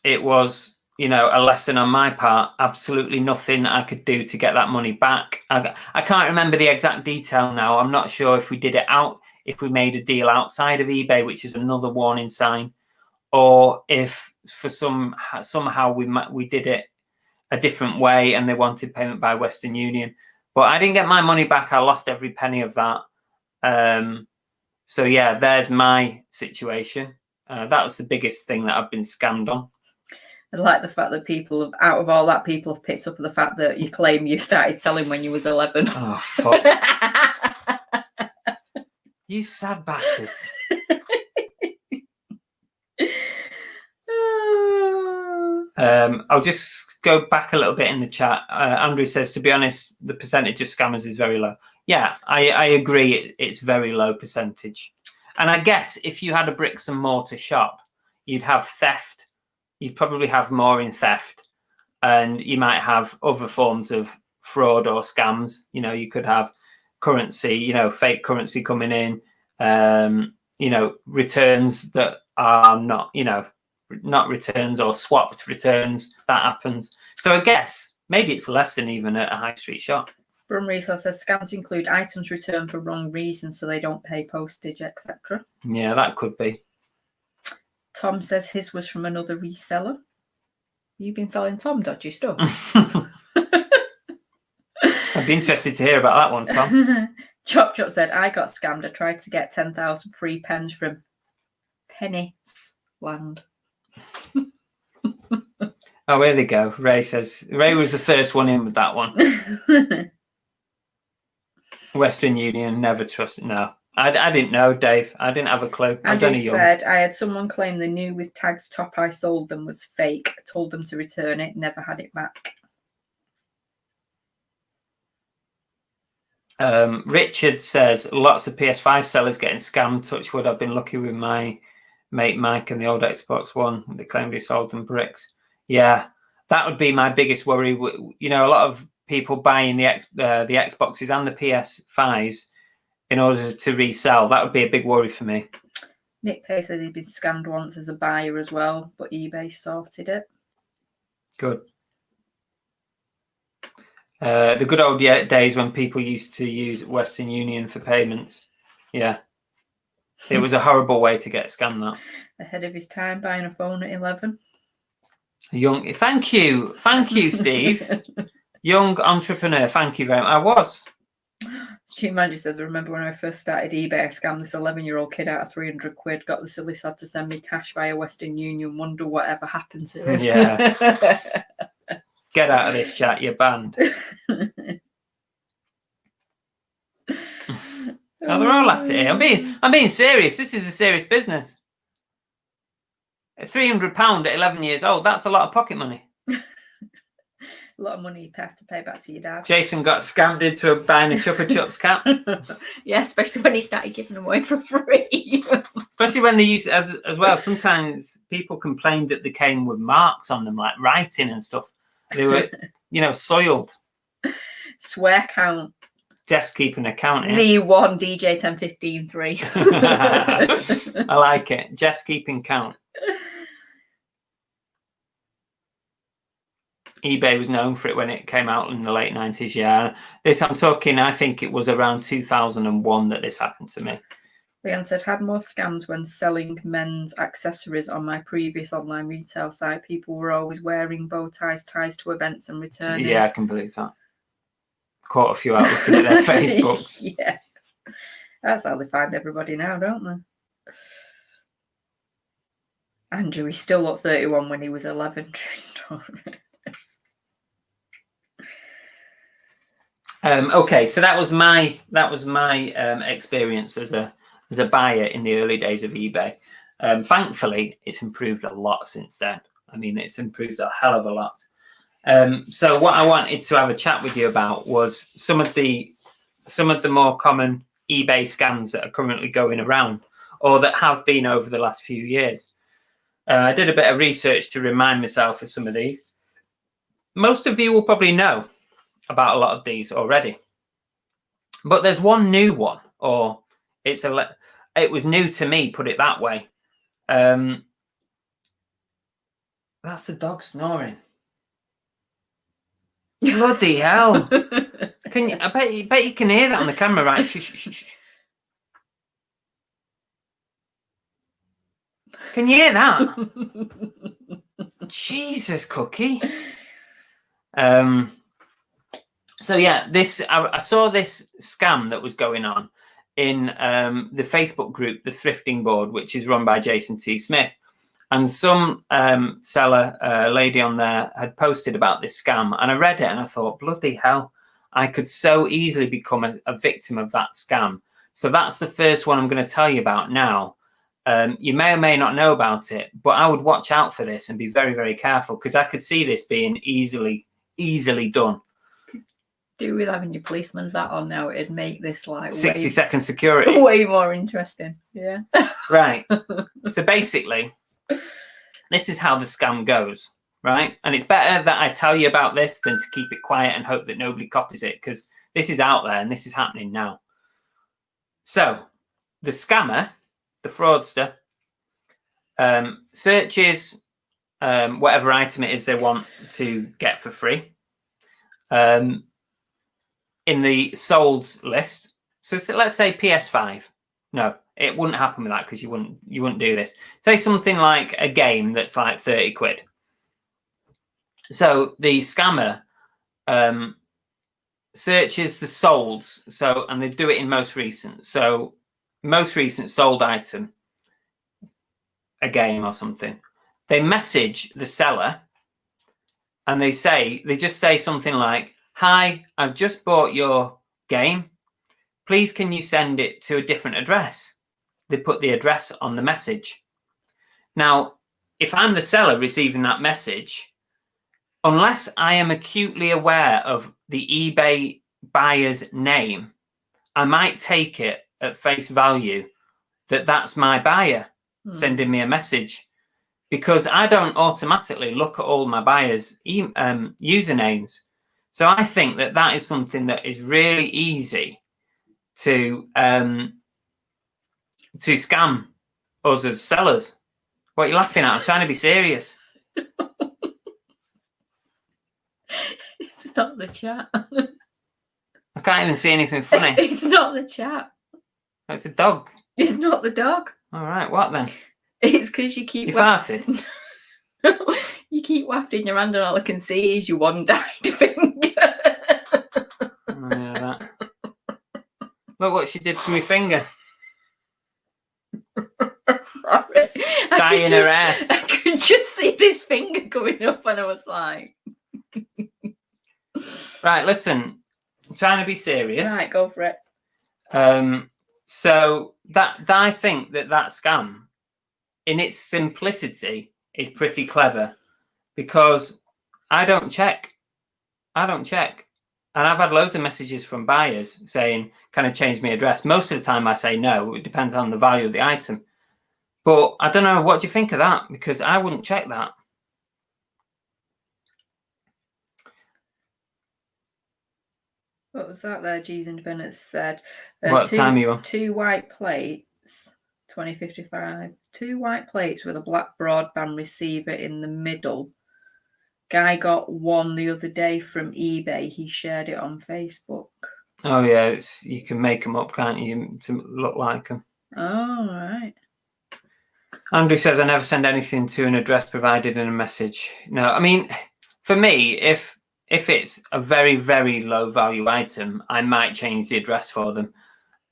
it was, a lesson on my part. Absolutely nothing I could do to get that money back. I can't remember the exact detail now. I'm not sure if we did it if we made a deal outside of eBay, which is another warning sign, or if for somehow we did it a different way and they wanted payment by Western Union. But I didn't get my money back. I lost every penny of that. So yeah, there's my situation. That was the biggest thing that I've been scammed on. I like the fact that people have picked up the fact that you claim you started selling when you was 11. Oh, fuck. You sad bastards. I'll just go back a little bit in the chat. Andrew says, to be honest, the percentage of scammers is very low. Yeah, I agree. It's very low percentage. And I guess if you had a bricks and mortar shop, you'd have theft. You'd probably have more in theft. And you might have other forms of fraud or scams. You could have currency, fake currency coming in, returns that are not returns, or swapped returns. That happens. So I guess maybe it's less than even at a high street shop. Brum Reseller says scams include items returned for wrong reasons, so they don't pay postage, etc. Yeah, that could be. Tom says his was from another reseller. You've been selling Tom dodgy stuff. I'd be interested to hear about that one, Tom. Chop Chop said, I got scammed. I tried to get 10,000 free pens from Penny's Land. Oh, here they go. Ray says, Ray was the first one in with that one. Western Union, never trust. No, I didn't know, Dave. I didn't have a clue. I was only young. Said, I had someone claim the new with tags top I sold them was fake. Told them to return it, never had it back. Richard says, lots of PS5 sellers getting scammed. Touch wood, I've been lucky with my mate Mike and the old Xbox One. They claimed he sold them bricks. Yeah, that would be my biggest worry. A lot of people buying the Xboxes and the PS5s in order to resell. That would be a big worry for me. Nick Pay says he'd been scammed once as a buyer as well, but eBay sorted it. Good. The good old days when people used to use Western Union for payments. Yeah. It was a horrible way to get scammed, that. Ahead of his time, buying a phone at 11. Young. Thank you, Steve. Young entrepreneur. Thank you very much. I was. Stu Manager says, I remember when I first started eBay, I scammed this 11-year-old kid out of 300 quid, got the silly sad to send me cash via Western Union, wonder whatever happened to him. Yeah. Get out of this chat, you're banned. Oh, they're all at it. I'm being serious. This is a serious business. £300 at 11 years old, that's a lot of pocket money. A lot of money you have to pay back to your dad. Jason got scammed into buying a Chupa Chups cap. Yeah, especially when he started giving them away for free. Especially when they use it as well. Sometimes people complained that they came with marks on them, like writing and stuff. They were, soiled. Swear count. Jeff's keeping a count here. Me 1, DJ 10, 15, 3. I like it. Jeff's keeping count. eBay was known for it when it came out in the late 90s. Yeah, this I'm talking. I think it was around 2001 that this happened to me. Leanne said, had more scams when selling men's accessories on my previous online retail site. People were always wearing bow ties, ties to events and returning. Yeah, I can believe that. Caught a few out looking at their Facebooks. Yeah. That's how they find everybody now, don't they? Andrew, he still looked 31 when he was 11. True story. Okay, so that was my experience as a buyer in the early days of eBay. Thankfully, it's improved a lot since then. I mean, it's improved a hell of a lot. So what I wanted to have a chat with you about was some of the more common eBay scams that are currently going around, or that have been over the last few years. I did a bit of research to remind myself of some of these. Most of you will probably know about a lot of these already, but there's one new one, or it was new to me, put it that way. That's the dog snoring. Bloody hell! I bet you can hear that on the camera, right? Shh. Can you hear that? Jesus, Cookie. So yeah, I saw this scam that was going on in the Facebook group, the Thrifting Board, which is run by Jason T. Smith. And some seller lady on there had posted about this scam, and I read it and I thought, bloody hell, I could so easily become a victim of that scam. So that's the first one I'm going to tell you about now. You may or may not know about it, but I would watch out for this and be very, very careful, because I could see this being easily done. Do with having your policeman's hat on now, it'd make this like 60-second security. Way more interesting. Yeah. Right. So basically, this is how the scam goes, right? And it's better that I tell you about this than to keep it quiet and hope that nobody copies it, because this is out there and this is happening now. So the scammer, the fraudster, searches whatever item it is they want to get for free in the solds list. So let's say PS5. No, it wouldn't happen with that, because you wouldn't do this. Say something like a game that's like 30 quid. So the scammer searches the solds. So, and they do it in most recent. So most recent sold item, a game or something. They message the seller and they just say something like, "Hi, I've just bought your game. Please, can you send it to a different address?" They put the address on the message. Now, if I'm the seller receiving that message, unless I am acutely aware of the eBay buyer's name, I might take it at face value that that's my buyer sending me a message, because I don't automatically look at all my buyers' usernames. So I think that is something that is really easy to scam us as sellers. What are you laughing at? I'm trying to be serious. It's not the chat. I can't even see anything funny. It's not the chat. It's a dog. It's not the dog. All right, what then? It's because you keep... You farted? You keep wafting your hand and all I can see is your one dyed finger. Oh, yeah, that. Look what she did to my finger. Sorry. Dye in her hair. I could just see this finger going up and I was like... Right, listen. I'm trying to be serious. Right, go for it. So I think that scam, in its simplicity, is pretty clever, because I don't check. And I've had loads of messages from buyers saying, "Can I change my address?" Most of the time I say no. It depends on the value of the item. But I don't know. What do you think of that? Because I wouldn't check that. What was that there? G's Independence said. What time are you on? 2 white plates, 2055. 2 white plates with a black broadband receiver in the middle. Guy got one the other day from eBay. He shared it on Facebook. Oh yeah, you can make them up, can't you, to look like them? Oh, right. Andrew says, I never send anything to an address provided in a message. No, I mean, for me, if it's a very, very low value item, I might change the address for them.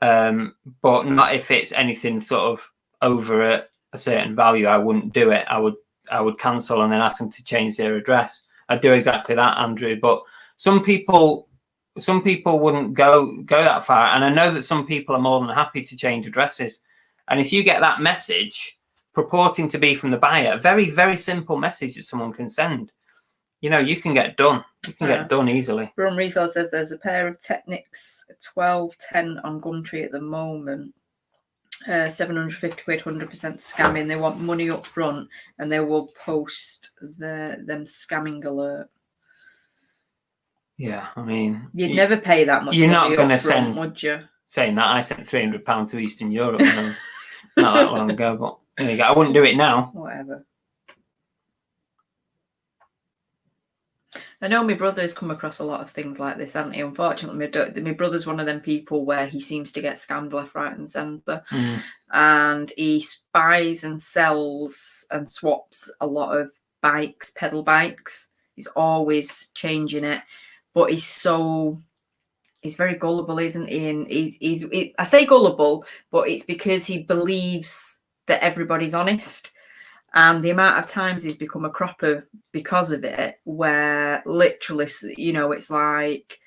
But not if it's anything sort of over a certain value. I wouldn't do it. I would cancel and then ask them to change their address. I'd do exactly that, Andrew. But some people wouldn't go that far. And I know that some people are more than happy to change addresses. And if you get that message purporting to be from the buyer, a very, very simple message that someone can send, you can get done. You can get done easily. Ron Reseller says there's a pair of Technics 1210 on Gumtree at the moment. 750 quid, 100% scamming. They want money up front and they will post them scamming alert. Yeah, I mean, you'd never pay that much. You're not going to send, would you? Saying that, I sent £300 to Eastern Europe not that long ago, but there you go. I wouldn't do it now. Whatever. I know my brother's come across a lot of things like this, hasn't he? Unfortunately, my brother's one of them people where he seems to get scammed left, right, and centre. And he buys and sells and swaps a lot of bikes, pedal bikes. He's always changing it, but he's very gullible, isn't he? And I say gullible, but it's because he believes that everybody's honest. And the amount of times he's become a cropper because of it, where literally, it's like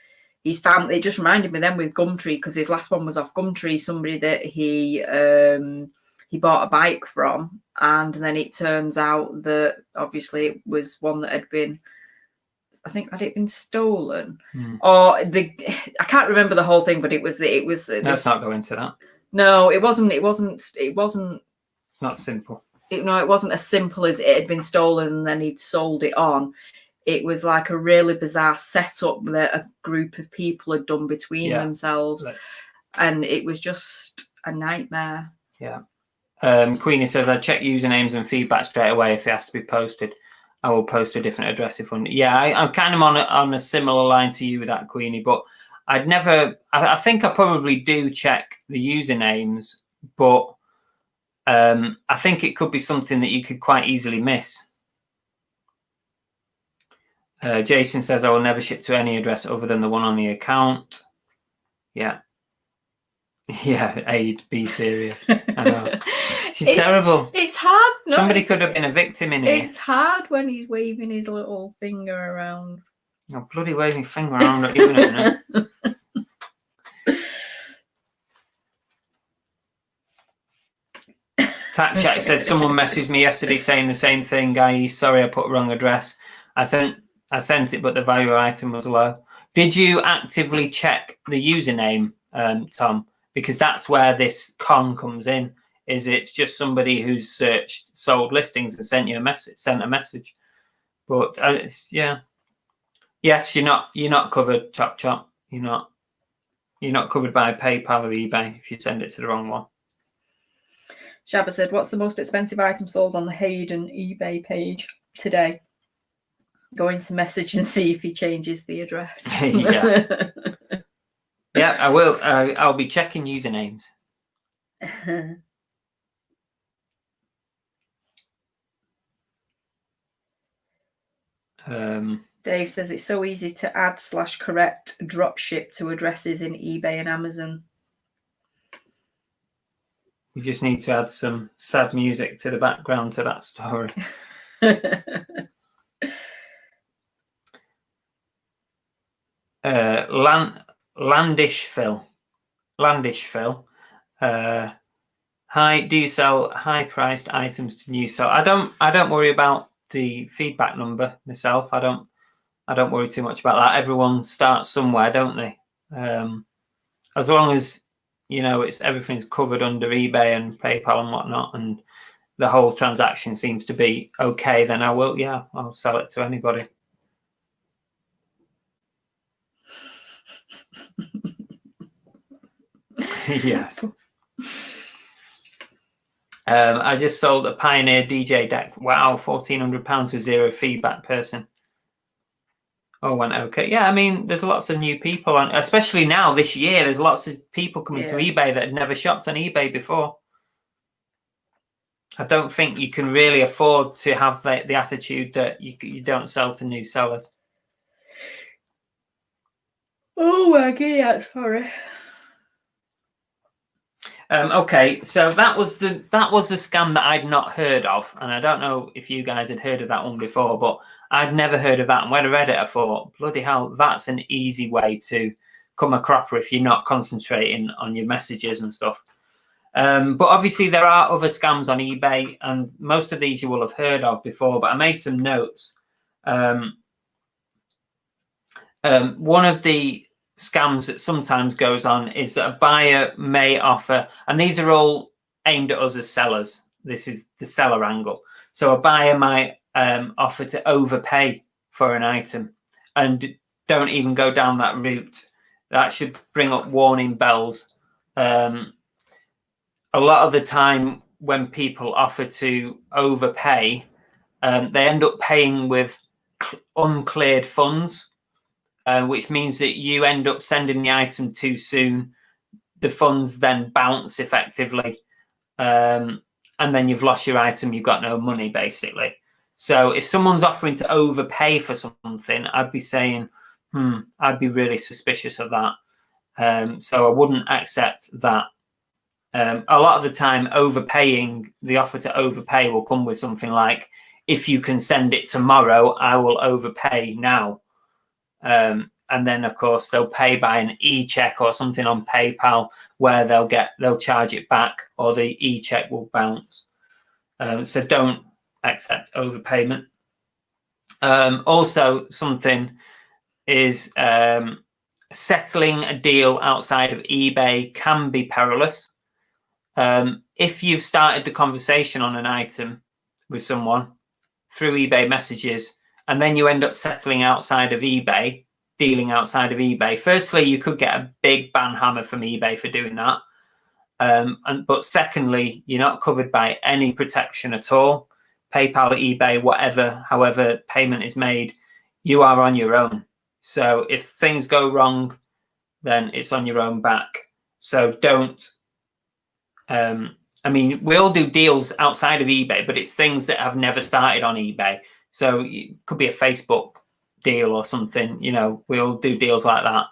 his family. It just reminded me then with Gumtree, because his last one was off Gumtree, somebody that he bought a bike from, and then it turns out that obviously it was one that had been, I think, had it been stolen, or I can't remember the whole thing, but it was. Let's not go into that. No, it wasn't. It's not simple. It wasn't as simple as it had been stolen and then he'd sold it on. It was like a really bizarre setup that a group of people had done between themselves. And it was just a nightmare. Yeah. Queenie says, I check usernames and feedback straight away if it has to be posted. I will post a different address if I'm... Yeah, I'm kind of on a similar line to you with that, Queenie, but I'd never... I think I probably do check the usernames, but... I think it could be something that you could quite easily miss. Jason says, I will never ship to any address other than the one on the account. Yeah. Yeah, Aid, be serious. I know. She's terrible. It's hard. No, somebody could have been a victim in here. It's hard when he's waving his little finger around. Oh, bloody waving finger around at you, no? Tax Shack says, someone messaged me yesterday saying the same thing, guy. Sorry, I put wrong address. I sent it, but the value item was low. Did you actively check the username, Tom? Because that's where this con comes in. Is it's just somebody who's searched sold listings and sent a message. But yeah, yes, you're not covered. Chop chop. You're not covered by PayPal or eBay if you send it to the wrong one. Shabba said, what's the most expensive item sold on the Hayden eBay page today? Go into message and see if he changes the address. Yeah. Yeah, I will. I'll be checking usernames. Dave says it's so easy to add/correct dropship to addresses in eBay and Amazon. We just need to add some sad music to the background to that story. Landish Phil. Hi, do you sell high-priced items to new sell? I don't worry about the feedback number myself. I don't worry too much about that. Everyone starts somewhere, don't they? As long as everything's covered under eBay and PayPal and whatnot, and the whole transaction seems to be okay, then I'll sell it to anybody. Yes. I just sold a Pioneer DJ deck. Wow, £1,400 with zero feedback person. Oh, went okay. Yeah, I mean, there's lots of new people on, especially now this year. There's lots of people coming to eBay that had never shopped on eBay before. I don't think you can really afford to have the attitude that you don't sell to new sellers. Oh my god, yeah, sorry. Okay, so that was the scam that I'd not heard of, and I don't know if you guys had heard of that one before, but I'd never heard of that. And when I read it, I thought, bloody hell, that's an easy way to come a cropper if you're not concentrating on your messages and stuff. But obviously there are other scams on eBay, and most of these you will have heard of before, but I made some notes. One of the scams that sometimes goes on is that a buyer may offer, and these are all aimed at us as sellers. This is the seller angle. So a buyer might offer to overpay for an item, and don't even go down that route. That should bring up warning bells. A lot of the time when people offer to overpay, they end up paying with uncleared funds. Which means that you end up sending the item too soon. The funds then bounce effectively, and then you've lost your item. You've got no money, basically. So if someone's offering to overpay for something, I'd be saying, I'd be really suspicious of that. So I wouldn't accept that. A lot of the time, overpaying, the offer to overpay will come with something like, if you can send it tomorrow, I will overpay now. And then of course they'll pay by an e-check or something on PayPal where they'll charge it back, or the e-check will bounce. So don't accept overpayment. Also, something is settling a deal outside of eBay can be perilous. If you've started the conversation on an item with someone through eBay messages, and then you end up settling outside of eBay, dealing outside of eBay. Firstly, you could get a big ban hammer from eBay for doing that. But secondly, you're not covered by any protection at all. PayPal, eBay, whatever, however payment is made, you are on your own. So if things go wrong, then it's on your own back. So don't, I mean, we all do deals outside of eBay, but it's things that have never started on eBay. So it could be a Facebook deal or something, you know, we all do deals like that.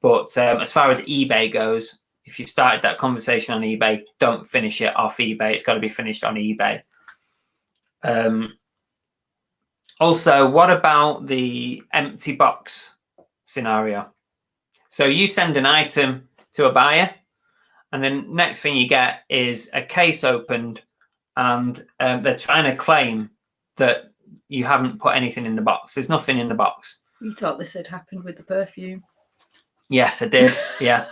But as far as eBay goes, if you've started that conversation on eBay, don't finish it off eBay. It's got to be finished on eBay. Also, what about the empty box scenario? So you send an item to a buyer, and then next thing you get is a case opened, and they're trying to claim that you haven't put anything in the box. There's nothing in the box. You thought this had happened with the perfume? Yes, I did. Yeah.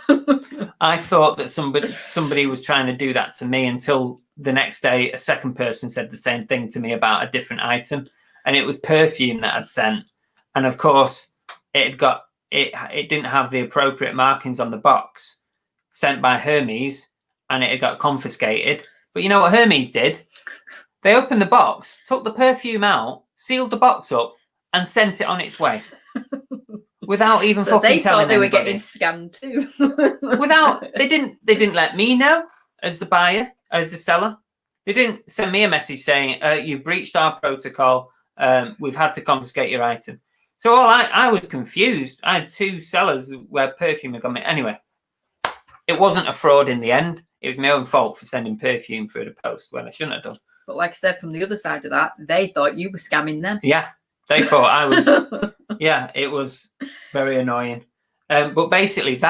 I thought that somebody was trying to do that to me, until the next day a second person said the same thing to me about a different item, and it was perfume that I'd sent. And of course it didn't have the appropriate markings on the box, sent by Hermes, and it had got confiscated. But you know what Hermes did? They opened the box, took the perfume out, sealed the box up, and sent it on its way. Without even so fucking telling they were anybody. getting scammed too. They didn't let me know as the buyer, as the seller. They didn't send me a message saying, you've breached our protocol, we've had to confiscate your item. So I was confused. I had two sellers where perfume had gone. Anyway, it wasn't a fraud in the end. It was my own fault for sending perfume through the post when I shouldn't have done. But like I said, from the other side of that, they thought you were scamming them. Yeah, they thought I was. Yeah, it was very annoying. But basically,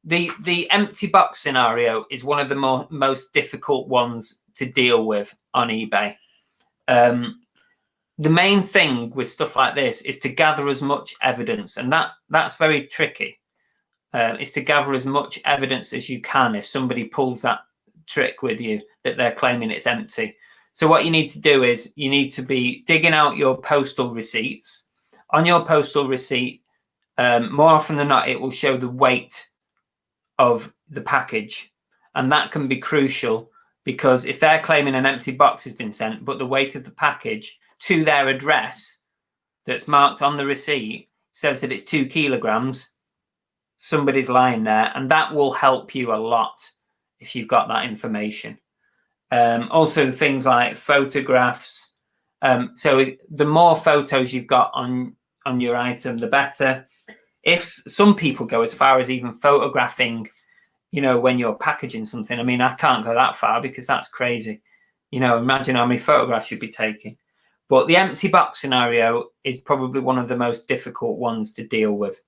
the empty box scenario is one of the most difficult ones to deal with on eBay. The main thing with stuff like this is to gather as much evidence, and that's very tricky. Is to gather as much evidence as you can if somebody pulls that trick with you that they're claiming it's empty. So what you need to do is you need to be digging out your postal receipts. On your postal receipt, more often than not, it will show the weight of the package. And that can be crucial, because if they're claiming an empty box has been sent, but the weight of the package to their address that's marked on the receipt says that it's 2 kilograms, somebody's lying there, and that will help you a lot if you've got that information. Also, things like photographs. So the more photos you've got on your item, the better. If some people go as far as even photographing, when you're packaging something. I mean, I can't go that far because that's crazy. Imagine how many photographs you'd be taking. But the empty box scenario is probably one of the most difficult ones to deal with.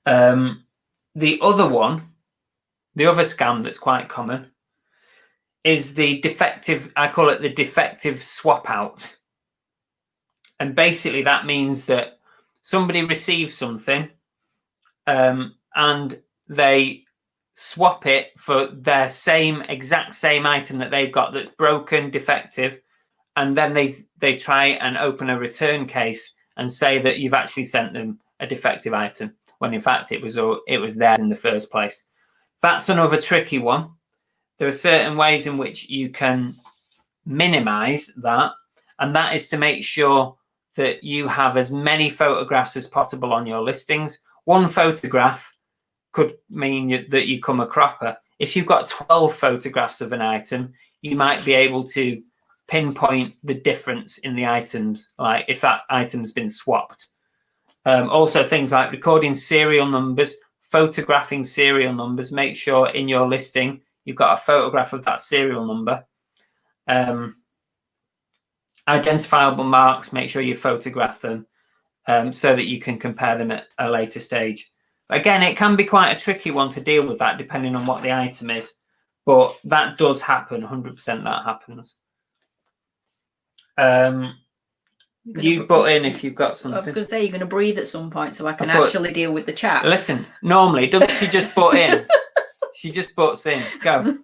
The other scam that's quite common is the defective, I call it the defective swap out. And basically that means that somebody receives something and they swap it for their exact same item that they've got that's broken, defective, and then they try and open a return case and say that you've actually sent them a defective item, when in fact it was theirs in the first place. That's another tricky one. There are certain ways in which you can minimize that, and that is to make sure that you have as many photographs as possible on your listings. One photograph could mean that you come a cropper. If you've got 12 photographs of an item, you might be able to pinpoint the difference in the items, like if that item's been swapped. Also, things like recording serial numbers, photographing serial numbers. Make sure in your listing you've got a photograph of that serial number. Identifiable marks, make sure you photograph them so that you can compare them at a later stage. Again, it can be quite a tricky one to deal with that, depending on what the item is. But that does happen, 100% that happens. You butt in if you've got something. I was going to say, you're going to breathe at some point so I can actually deal with the chat. Listen, normally, doesn't she just butt in? She just butts in. Go.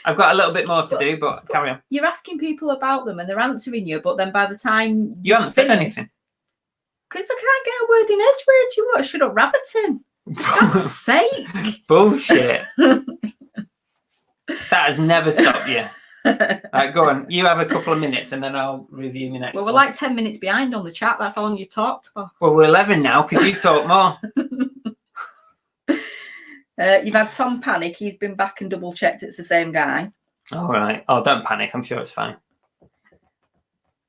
I've got a little bit more to do, but carry on. You're asking people about them and they're answering you, but then by the time you haven't said anything. Because I can't get a word in edgeways. You what? Should have rabbiting. For God's sake. Bullshit. That has never stopped you. Right, go on. You have a couple of minutes and then I'll review my next one. We're like 10 minutes behind on the chat. That's how long you've talked for. Well, we're 11 now because you talk more. You've had Tom panic. He's been back and double checked it's the same guy. All right. Oh, don't panic. I'm sure it's fine.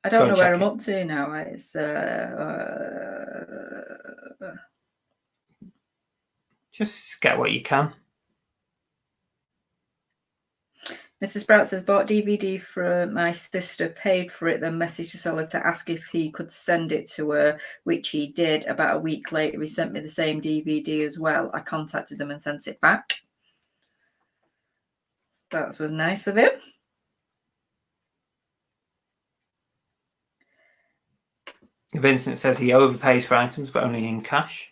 I don't know where I'm up to now. It's just get what you can. Mrs. Sprout says, bought DVD for my sister, paid for it, then messaged the seller to ask if he could send it to her, which he did. About a week later, he sent me the same DVD as well. I contacted them and sent it back. That was nice of him. Vincent says he overpays for items, but only in cash.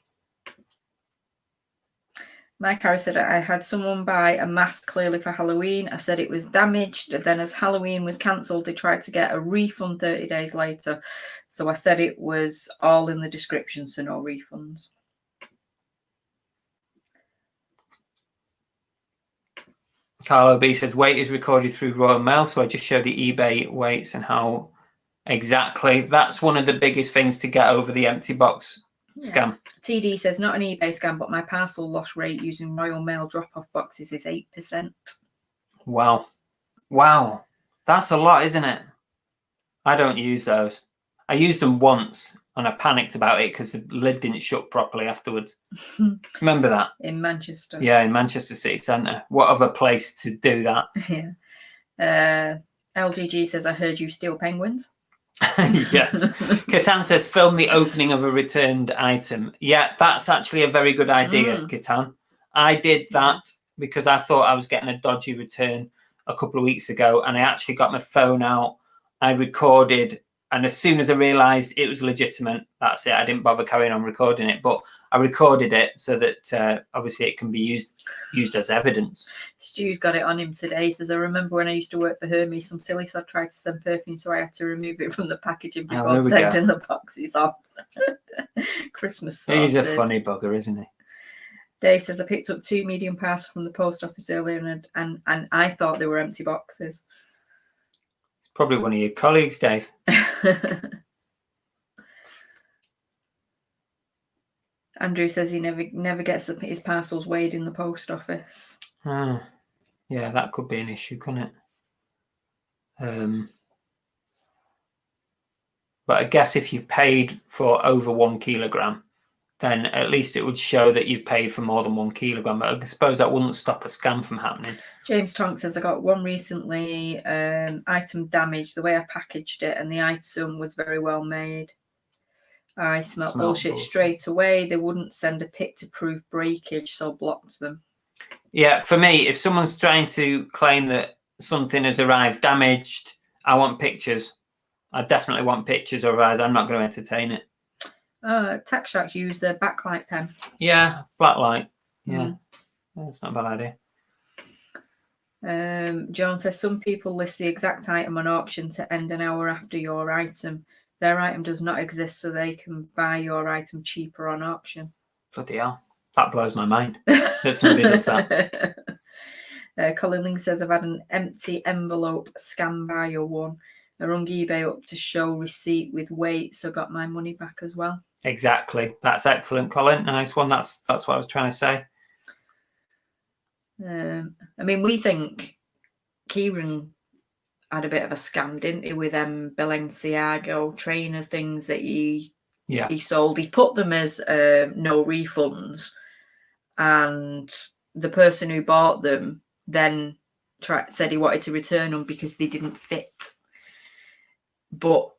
Mike Harris said, I had someone buy a mask clearly for Halloween. I said it was damaged. Then as Halloween was cancelled, they tried to get a refund 30 days later. So I said it was all in the description, so no refunds. Carlo B says, weight is recorded through Royal Mail. So I just showed the eBay weights and how exactly. That's one of the biggest things to get over the empty box scam. TD says, not an eBay scam, but my parcel loss rate using Royal Mail drop-off boxes is 8%. Wow. That's a lot, isn't it? I don't use those. I used them once and I panicked about it because the lid didn't shut properly afterwards. Remember that? In Manchester. Yeah, in Manchester City Centre. What other place to do that? Yeah. LGG says, I heard you steal penguins. Yes. Catan says, film the opening of a returned item. Yeah, that's actually a very good idea, Catan. I did that because I thought I was getting a dodgy return a couple of weeks ago, and I actually got my phone out. I recorded, and as soon as I realised it was legitimate, that's it. I didn't bother carrying on recording it, but I recorded it so that obviously it can be used as evidence. Stu's got it on him today. He says, I remember when I used to work for Hermes, some silly sod tried to send perfume, so I had to remove it from the packaging before sending the boxes off. Christmas sorted. He's a funny bugger, isn't he? Dave says, I picked up 2 medium parcels from the post office earlier and I thought they were empty boxes. It's probably one of your colleagues, Dave. Andrew says he never gets his parcels weighed in the post office. Yeah, that could be an issue, couldn't it? But I guess if you paid for over 1 kilogram, then at least it would show that you paid for more than 1 kilogram. But I suppose that wouldn't stop a scam from happening. James Tonk says, I got one recently, item damaged the way I packaged it, and the item was very well made. I smelled bullshit straight away. They wouldn't send a pic to prove breakage, so blocked them. Yeah, for me, if someone's trying to claim that something has arrived damaged, I want pictures. I definitely want pictures, otherwise I'm not going to entertain it. Tax Shark use the backlight pen. Yeah, black light. Yeah, that's not a bad idea. Joan says, some people list the exact item on auction to end an hour after your item. Their item does not exist, so they can buy your item cheaper on auction. Bloody hell. That blows my mind that somebody does that. Colin Ling says, I've had an empty envelope scam buyer one. I rung eBay up to show receipt with weight, so got my money back as well. Exactly. That's excellent, Colin. Nice one. That's what I was trying to say. I mean, we think Kieran had a bit of a scam, didn't he, with Balenciaga trainer things that he sold. He put them as no refunds, and the person who bought them then said he wanted to return them because they didn't fit. But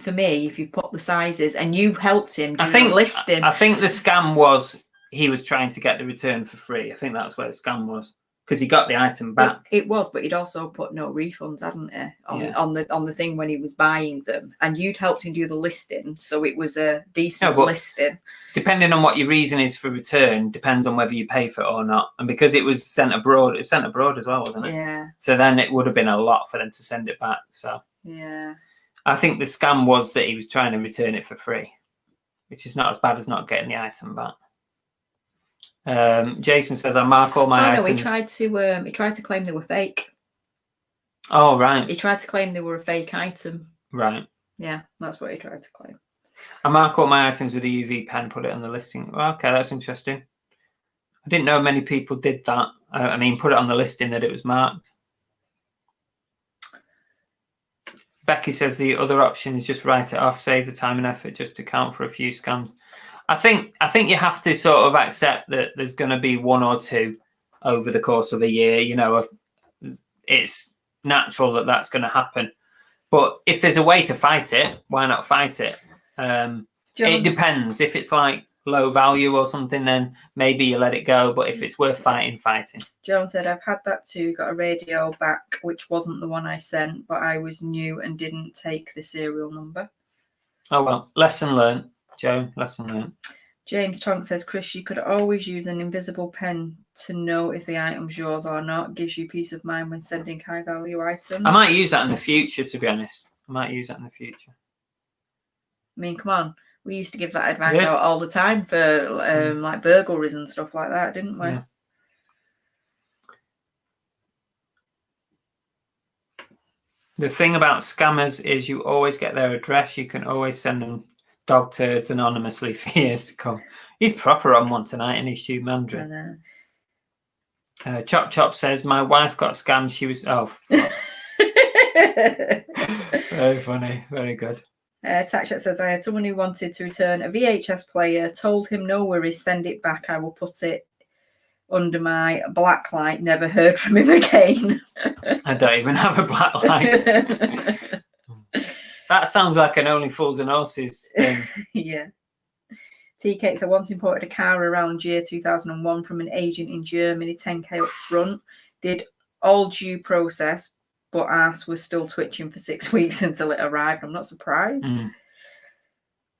for me, if you've put the sizes and you helped him do the listing, I think the scam was he was trying to get the return for free. I think that's where the scam was, because he got the item back. It was, but he'd also put no refunds, hadn't he, on the thing when he was buying them, and you'd helped him do the listing, so it was a decent listing. Depending on what your reason is for return, depends on whether you pay for it or not. And because it was sent abroad, it's sent abroad as well, wasn't it? Yeah. So then it would have been a lot for them to send it back. So yeah, I think the scam was that he was trying to return it for free, which is not as bad as not getting the item back. Jason says, I mark all my items. No, he tried to claim they were fake. Oh, right. He tried to claim they were a fake item. Right. Yeah, that's what he tried to claim. I mark all my items with a UV pen, put it on the listing. Okay, that's interesting. I didn't know many people did that. I mean, put it on the listing that it was marked. Becky says the other option is just write it off, save the time and effort just to count for a few scams. I think you have to sort of accept that there's going to be one or two over the course of a year. You know, it's natural that that's going to happen. But if there's a way to fight it, why not fight it? It depends. If it's like low value or something, then maybe you let it go. But if it's worth fighting. Joan said, I've had that too, got a radio back, which wasn't the one I sent, but I was new and didn't take the serial number. Oh, well, lesson learned, Joan, lesson learned. James Tonk says, Chris, you could always use an invisible pen to know if the item's yours or not. Gives you peace of mind when sending high value items. I might use that in the future, to be honest. I mean, come on. We used to give that advice out all the time for like burglaries and stuff like that, didn't we? Yeah. The thing about scammers is you always get their address. You can always send them dog turds anonymously for years to come. He's proper on one tonight in his Stu Mandrill. Chop Chop says, my wife got scammed. She was... Oh. Very funny. Very good. Takshat says, I had someone who wanted to return a VHS player, told him no worries, send it back, I will put it under my black light, never heard from him again. I don't even have a black light. That sounds like an Only Fools and Horses thing. Yeah. TK, I once imported a car around year 2001 from an agent in Germany, 10k up front, did all due process, but arse was still twitching for 6 weeks until it arrived. I'm not surprised.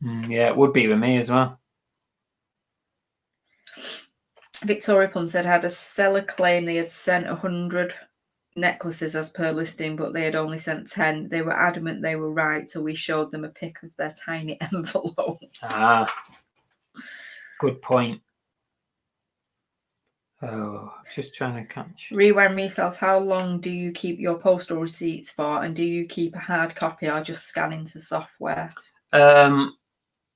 Yeah, it would be with me as well. Victoria Pun said, had a seller claim they had sent 100 necklaces as per listing, but they had only sent 10. They were adamant they were right, so we showed them a pic of their tiny envelope. Ah, good point. Oh, just trying to catch. Rewind Resells, how long do you keep your postal receipts for, and do you keep a hard copy or just scan into software?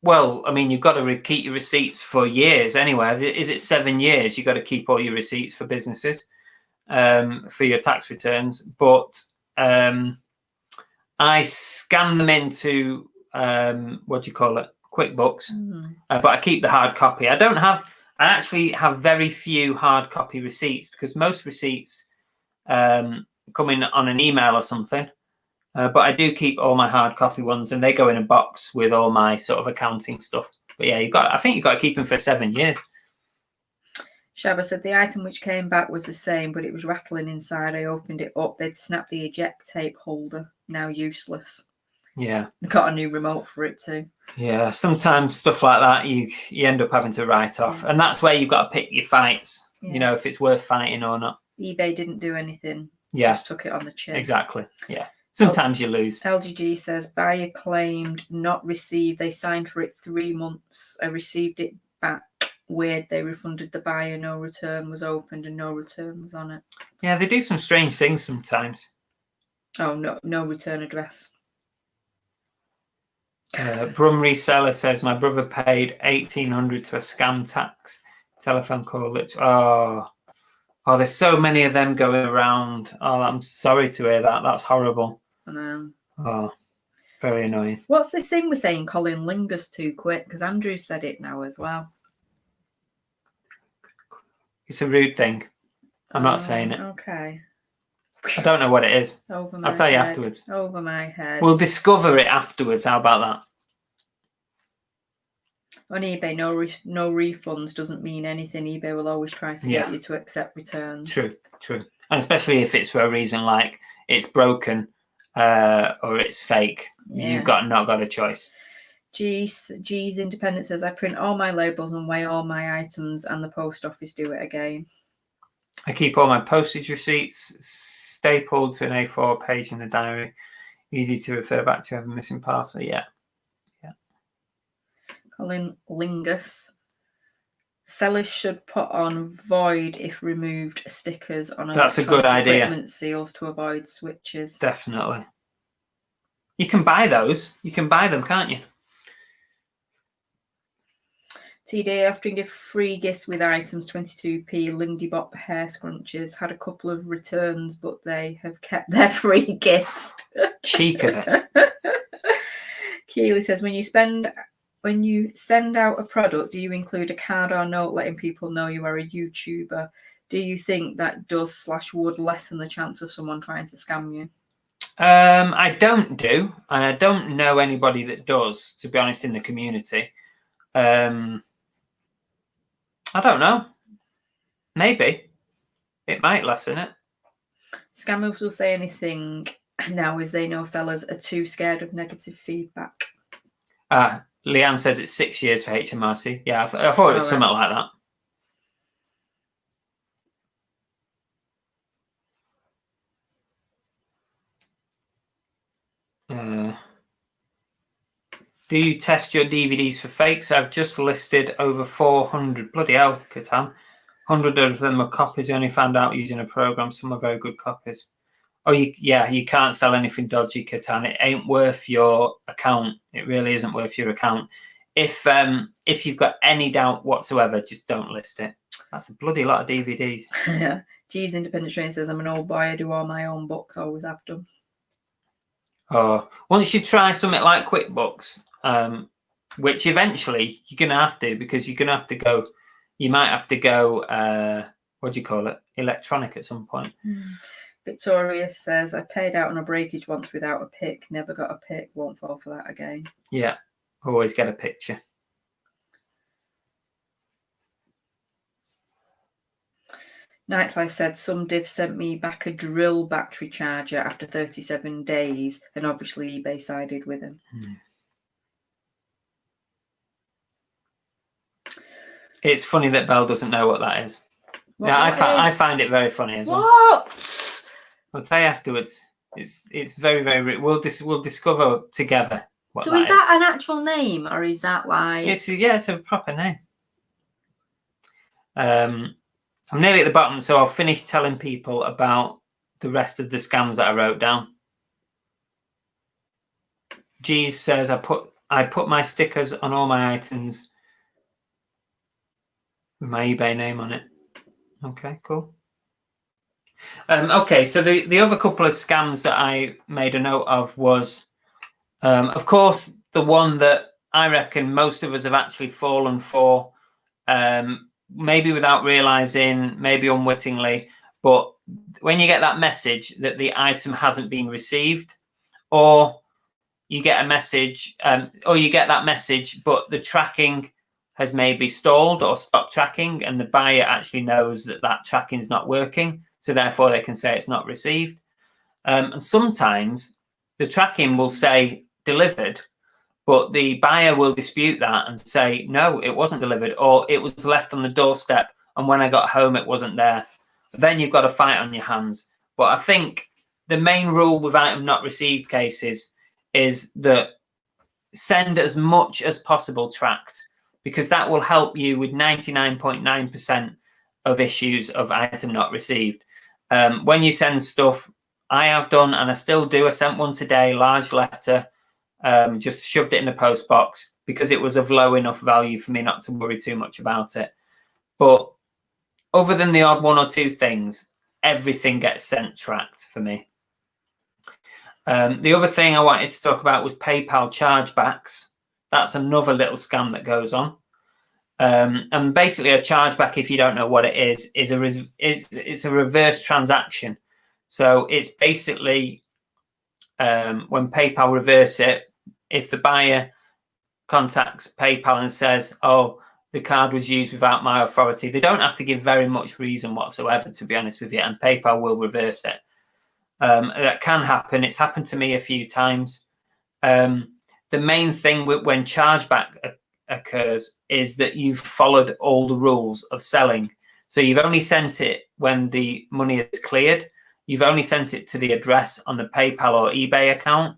Well, I mean, you've got to keep your receipts for years anyway. Is it 7 years? You've got to keep all your receipts for businesses, for your tax returns. But I scan them into, what do you call it? QuickBooks. But I keep the hard copy. I actually have very few hard copy receipts because most receipts come in on an email or something. But I do keep all my hard copy ones, and they go in a box with all my sort of accounting stuff. But yeah, I think you've got to keep them for 7 years. Shabba said the item which came back was the same, but it was rattling inside. I opened it up. They'd snapped the eject tape holder, now useless. Yeah. Got a new remote for it too. Yeah, sometimes stuff like that you end up having to write off. And that's where you've got to pick your fights, you know, if it's worth fighting or not. eBay didn't do anything. Yeah. Just took it on the chin. Exactly. Yeah. Sometimes you lose. LGG says buyer claimed not received. They signed for it 3 months. I received it back. Weird. They refunded the buyer. No return was opened and no return was on it. Yeah, they do some strange things sometimes. Oh, no return address. Brum Reseller says my brother paid $1,800 to a scam tax telephone call. Oh, there's so many of them going around. Oh, I'm sorry to hear that. That's horrible. I know. Oh, very annoying. What's this thing we're saying? Colin lingers too quick because Andrew said it now as well. It's a rude thing. I'm not saying it. Okay. I don't know what it is. Over my I'll tell you head. afterwards. Over my head. We'll discover it afterwards. How about that? On eBay, no refunds doesn't mean anything. eBay will always try to get you to accept returns. True. And especially if it's for a reason like it's broken or it's fake. You've not got a choice. G's Independent says, I print all my labels and weigh all my items and the post office do it again. I keep all my postage receipts stapled to an A4 page in the diary. Easy to refer back to if I'm missing parcel. Yeah. Colin Lingus. Sellers should put on void if removed stickers on That's a good idea. Equipment seals to avoid switches. Definitely. You can buy those. You can buy them, can't you? TD often give free gifts with items 22p. Lindy Bop hair scrunchies. Had a couple of returns, but they have kept their free gift. Cheek of it. Keely says, when you send out a product, do you include a card or note letting people know you are a YouTuber? Do you think that does/would lessen the chance of someone trying to scam you? I don't do, and I don't know anybody that does, to be honest, in the community. I don't know. Maybe. It might lessen it. Scammers will say anything now as they know sellers are too scared of negative feedback. Leanne says it's 6 years for HMRC. Yeah, I thought it was something like that. Do you test your DVDs for fakes? I've just listed over 400. Bloody hell, Catan. 100 of them are copies you only found out using a program. Some are very good copies. Oh, you can't sell anything dodgy, Catan. It ain't worth your account. It really isn't worth your account. If you've got any doubt whatsoever, just don't list it. That's a bloody lot of DVDs. Yeah. G's Independent Train says, I'm an old boy. I do all my own books. Always have done. Oh, once you try something like QuickBooks, which eventually you're going to have to, because you're going to have to go, you might have to go, what do you call it? Electronic at some point. Victoria says, I paid out on a breakage once without a pick. Never got a pick. Won't fall for that again. Yeah. Always get a picture. Nightlife said, some div sent me back a drill battery charger after 37 days, and obviously eBay sided with him. It's funny that Belle doesn't know what that is. I find it very funny as well. What? I'll tell you afterwards. It's very, very. We'll discover together. What so is that an actual name, or is that like? It's a proper name. I'm nearly at the bottom, so I'll finish telling people about the rest of the scams that I wrote down. G says I put I put my stickers on all my items with my eBay name on it. Okay, cool. Okay, so the other couple of scams that I made a note of was, of course, the one that I reckon most of us have actually fallen for, maybe without realizing, maybe unwittingly, but when you get that message that the item hasn't been received, or you get a message, or you get that message, but the tracking has maybe stalled or stopped tracking, and the buyer actually knows that that tracking is not working, so therefore they can say it's not received. And sometimes the tracking will say delivered, but the buyer will dispute that and say, no, it wasn't delivered, or it was left on the doorstep, and when I got home, it wasn't there. Then you've got a fight on your hands. But I think the main rule with item not received cases is that send as much as possible tracked, because that will help you with 99.9% of issues of item not received. When you send stuff, I have done, and I still do, I sent one today, large letter, just shoved it in the post box because it was of low enough value for me not to worry too much about it. But other than the odd one or two things, everything gets sent tracked for me. The other thing I wanted to talk about was PayPal chargebacks. That's another little scam that goes on. And basically a chargeback, if you don't know what it is it's a reverse transaction. So it's basically when PayPal reverse it, if the buyer contacts PayPal and says, oh, the card was used without my authority, they don't have to give very much reason whatsoever, to be honest with you, and PayPal will reverse it. That can happen. It's happened to me a few times. The main thing when chargeback occurs is that you've followed all the rules of selling. So you've only sent it when the money is cleared. You've only sent it to the address on the PayPal or eBay account.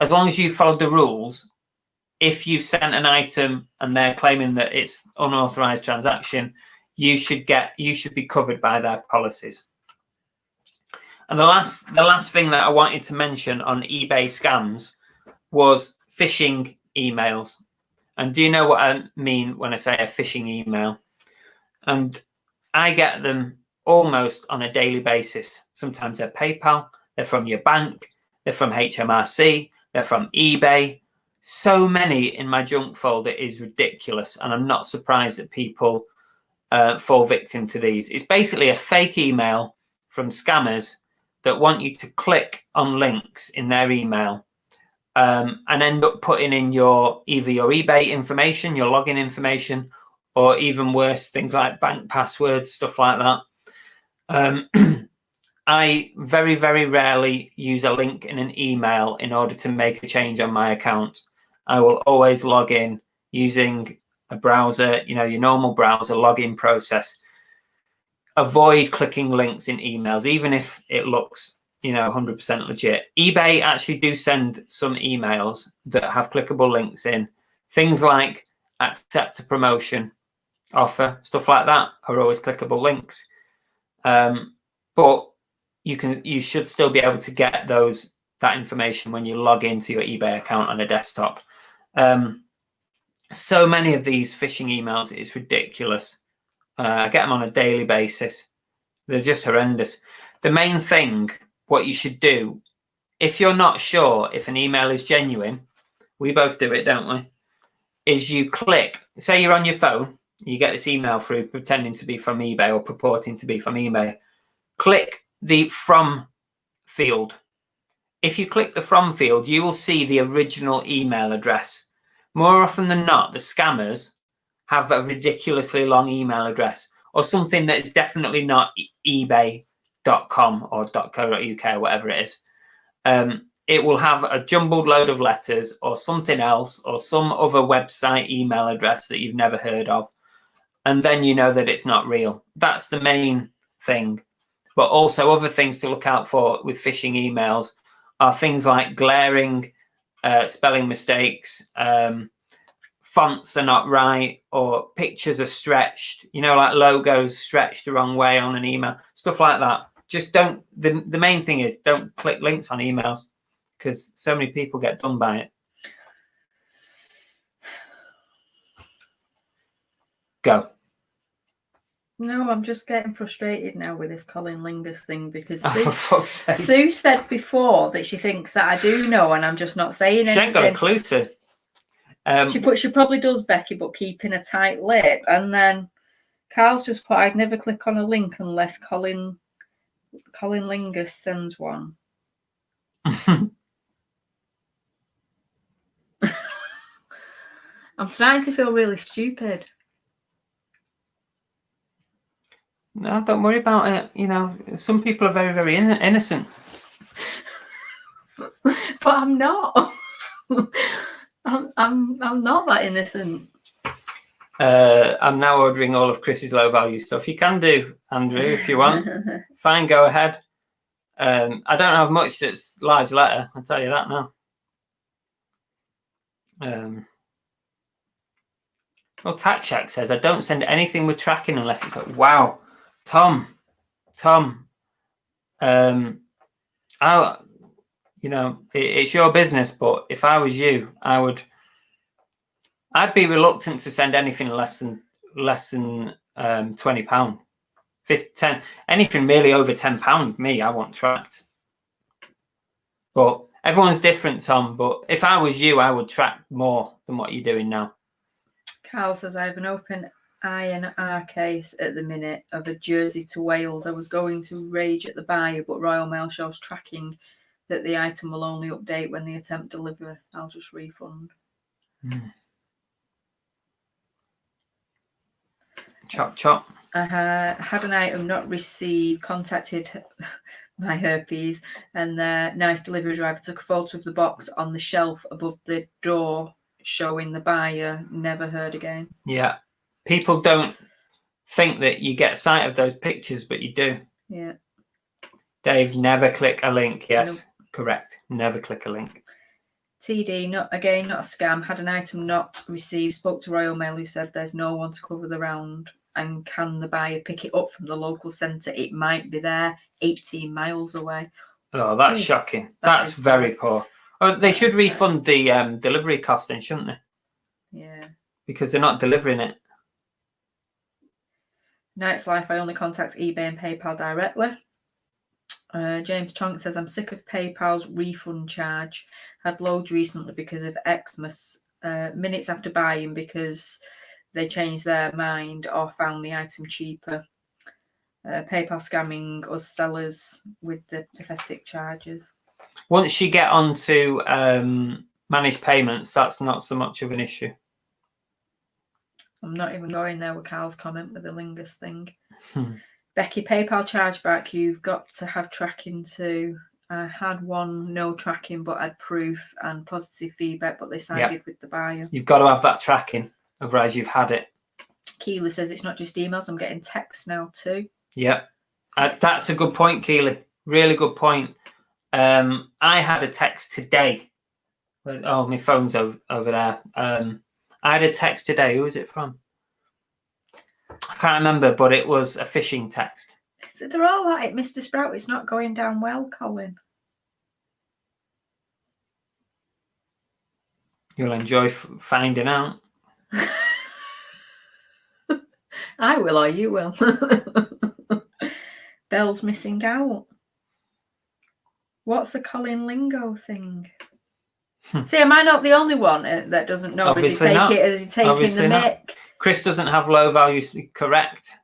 As long as you followed the rules, if you've sent an item and they're claiming that it's unauthorized transaction, you should be covered by their policies. And the last thing that I wanted to mention on eBay scams was phishing emails. And do you know what I mean when I say a phishing email? And I get them almost on a daily basis. Sometimes they're PayPal, they're from your bank, they're from HMRC, they're from eBay. So many in my junk folder is ridiculous, and I'm not surprised that people fall victim to these. It's basically a fake email from scammers that want you to click on links in their email and end up putting in either your eBay information, your login information, or even worse, things like bank passwords, stuff like that. I very, very rarely use a link in an email in order to make a change on my account. I will always log in using a browser, your normal browser login process. Avoid clicking links in emails, even if it looks, 100% legit. eBay actually do send some emails that have clickable links in. Things like accept a promotion offer, stuff like that are always clickable links. But you should still be able to get that information when you log into your eBay account on a desktop. So many of these phishing emails, it's ridiculous. I get them on a daily basis. They're just horrendous. The main thing, what you should do, if you're not sure if an email is genuine, we both do it, don't we? Is you click, say you're on your phone, you get this email through pretending to be from eBay or purporting to be from eBay. Click the from field. If you click the from field, you will see the original email address. More often than not, the scammers have a ridiculously long email address or something that is definitely not ebay.com or .co.uk or whatever it is. It will have a jumbled load of letters or something else or some other website email address that you've never heard of. And then you know that it's not real. That's the main thing. But also other things to look out for with phishing emails are things like glaring spelling mistakes, fonts are not right, or pictures are stretched, like logos stretched the wrong way on an email, stuff like that. Just don't, the main thing is don't click links on emails because so many people get done by it. Go. No, I'm just getting frustrated now with this Colin Lingus thing because For fuck's sake. Sue said before that she thinks that I do know, and I'm just not saying anything. She ain't got a clue, Sue. She probably does, Becky, but keeping a tight lip. And then Carl's just put, I'd never click on a link unless Colin Lingus sends one. I'm starting to feel really stupid. No, don't worry about it. You know, some people are very, very innocent. But I'm not. I'm not that innocent. I'm now ordering all of Chris's low value stuff. You can do, Andrew, if you want. Fine, go ahead. I don't have much that's large letter. I'll tell you that now. Well, Tax Shack says, I don't send anything with tracking unless it's like, wow, Tom, you know, it's your business, but if I was you, I'd be reluctant to send anything less than £20. 10, anything really over £10, me, I want tracked. But everyone's different, Tom. But if I was you, I would track more than what you're doing now. Carl says, I have an open I&R case at the minute of a Jersey to Wales. I was going to rage at the buyer, but Royal Mail shows tracking that the item will only update when the attempt deliver. I'll just refund. Chop, chop. I had an item not received, contacted my herpes, and the nice delivery driver took a photo of the box on the shelf above the door, showing the buyer. Never heard again. Yeah. People don't think that you get sight of those pictures, but you do. Yeah. Dave, never click a link. Yes, nope. Correct. Never click a link. TD, not a scam. Had an item not received. Spoke to Royal Mail, who said there's no one to cover the round. And can the buyer pick it up from the local centre? It might be there 18 miles away. Oh, that's shocking. That's very poor. Oh, they should refund the delivery cost then, shouldn't they? Yeah. Because they're not delivering it. Night's Life, I only contact eBay and PayPal directly. James Tonk says, I'm sick of PayPal's refund charge. Had loads recently because of Xmas. Minutes after buying because they changed their mind or found the item cheaper. PayPal scamming us sellers with the pathetic charges. Once you get onto managed payments, that's not so much of an issue. I'm not even going there with Carl's comment with the Lingus thing. Becky, PayPal chargeback, you've got to have tracking too. I had one, no tracking, but had proof and positive feedback, but they sided with the buyer. You've got to have that tracking, otherwise you've had it. Keely says it's not just emails, I'm getting texts now too. Yep. That's a good point, Keely. Really good point. I had a text today. Oh, my phone's over there. I had a text today. Who was it from? I can't remember, but it was a phishing text. So they're all like it, Mr. Sprout. It's not going down well, Colin. You'll enjoy finding out. I will, or you will. Belle's missing out. What's a Colin Lingo thing? See, am I not the only one that doesn't know? Obviously is he taking the mick? Chris doesn't have low value. Correct.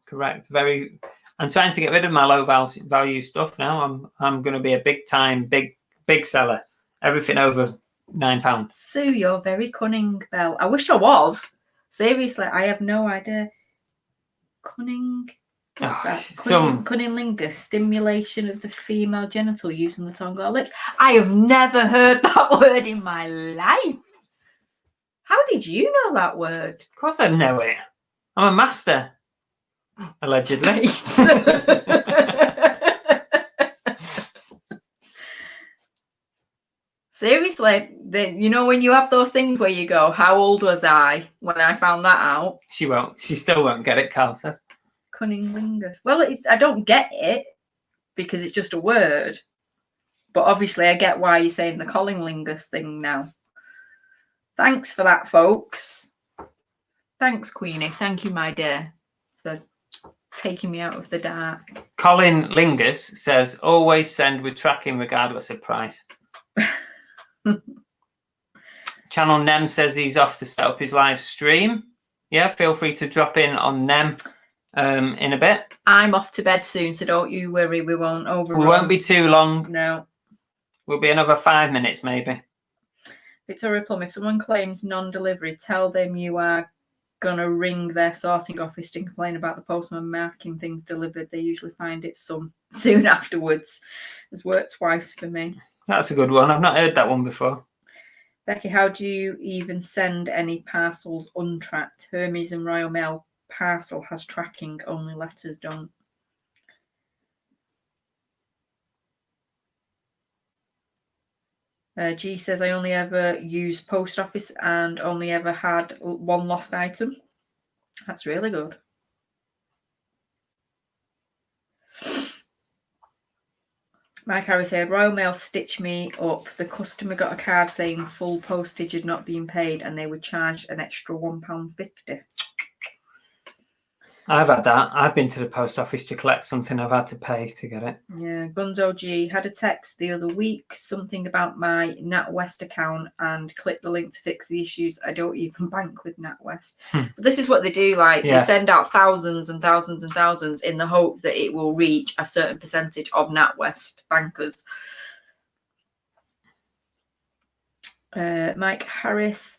Very. I'm trying to get rid of my low value stuff now. I'm going to be a big seller. Everything over £9. Sue, you're very cunning, Belle. I wish I was. Seriously, I have no idea. Cunning. What's that? Cunnilingus, stimulation of the female genital using the tongue or lips. I have never heard that word in my life. How did you know that word? Of course I know it. I'm a master. Allegedly. Seriously, you know when you have those things where you go, how old was I when I found that out? She won't. She still won't get it, Carl says. Cunnilingus. Well, I don't get it because it's just a word. But obviously I get why you're saying the Cunnilingus thing now. Thanks for that, folks. Thanks, Queenie. Thank you, my dear, for taking me out of the dark. Colin Lingus says, always send with tracking regardless of price. Channel Nem says he's off to set up his live stream. Yeah, feel free to drop in on Nem in a bit. I'm off to bed soon, so don't you worry. We won't overrun. We won't be too long. No. We'll be another 5 minutes, maybe. Victoria Plum, if someone claims non-delivery, tell them you are going to ring their sorting office to complain about the postman marking things delivered. They usually find it soon afterwards. It's worked twice for me. That's a good one. I've not heard that one before. Becky, how do you even send any parcels untracked? Hermes and Royal Mail parcel has tracking, only letters don't. G says, I only ever use post office and only ever had one lost item. That's really good. Mike Harris said, Royal Mail stitched me up. The customer got a card saying full postage had not been paid and they would charge an extra £1.50. I've had that. I've been to the post office to collect something. I've had to pay to get it. Yeah, Gunzo G had a text the other week, something about my NatWest account, and click the link to fix the issues. I don't even bank with NatWest. But this is what they do, like they send out thousands and thousands and thousands in the hope that it will reach a certain percentage of NatWest bankers. Mike Harris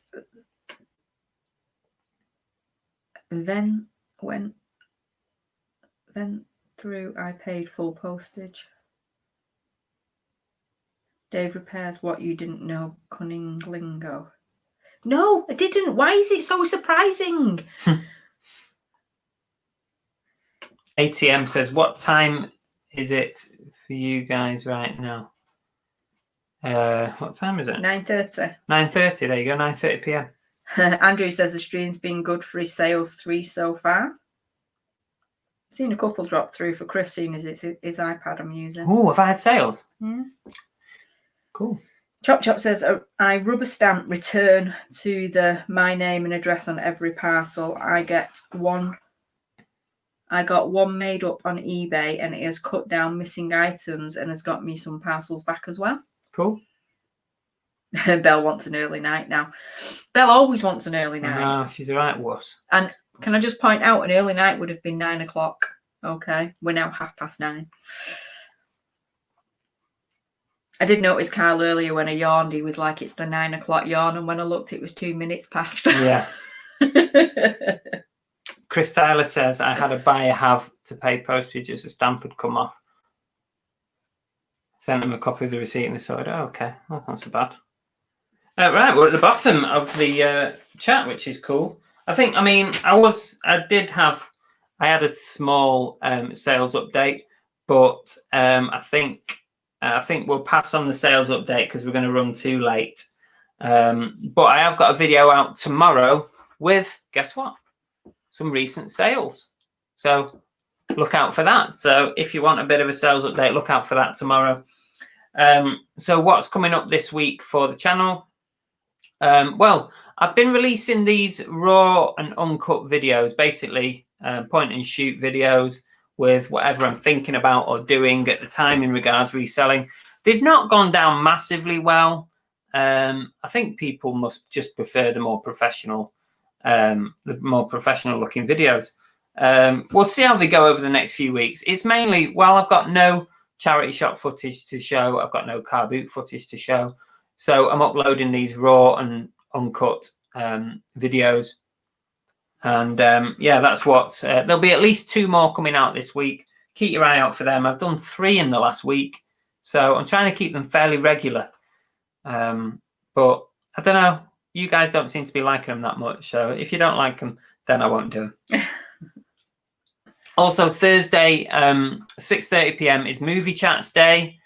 then went through, I paid full postage. Dave repairs what you didn't know, cunning lingo. No, I didn't. Why is it so surprising? ATM says, what time is it for you guys right now? What time is it? 9:30. 9:30, there you go, 9:30 p.m. Andrew says the stream's been good for his sales 3 so far. Seen a couple drop through for Chris, seeing as it's his iPad I'm using. Oh, have I had sales? Yeah. Cool. Chop Chop says, I rubber stamp return to my name and address on every parcel. I got one made up on eBay and it has cut down missing items and has got me some parcels back as well. Cool. Belle wants an early night now. Belle always wants an early night. No, she's a right wuss. And can I just point out, an early night would have been 9 o'clock. Okay, we're now 9:30. I did notice Carl earlier when I yawned, he was like, it's the 9 o'clock yawn. And when I looked, it was 2 minutes past. Yeah. Chris Tyler says, I had a buyer have to pay postage as the stamp had come off. Sent them a copy of the receipt and they said, oh, okay, that's not so bad. Right, we're at the bottom of the chat, which is cool. I had a small sales update, but I think we'll pass on the sales update because we're going to run too late. But I have got a video out tomorrow with, guess what? Some recent sales. So look out for that. So if you want a bit of a sales update, look out for that tomorrow. So what's coming up this week for the channel? Well, I've been releasing these raw and uncut videos, basically point and shoot videos with whatever I'm thinking about or doing at the time in regards to reselling. They've not gone down massively well. I think people must just prefer the more professional looking videos. We'll see how they go over the next few weeks. It's mainly, well, I've got no charity shop footage to show. I've got no car boot footage to show. So I'm uploading these raw and uncut videos. And yeah, that's what, there'll be at least 2 more coming out this week. Keep your eye out for them. I've done 3 in the last week. So I'm trying to keep them fairly regular. But I don't know. You guys don't seem to be liking them that much. So if you don't like them, then I won't do them. Also, Thursday, 6:30 p.m. is Movie Chats Day.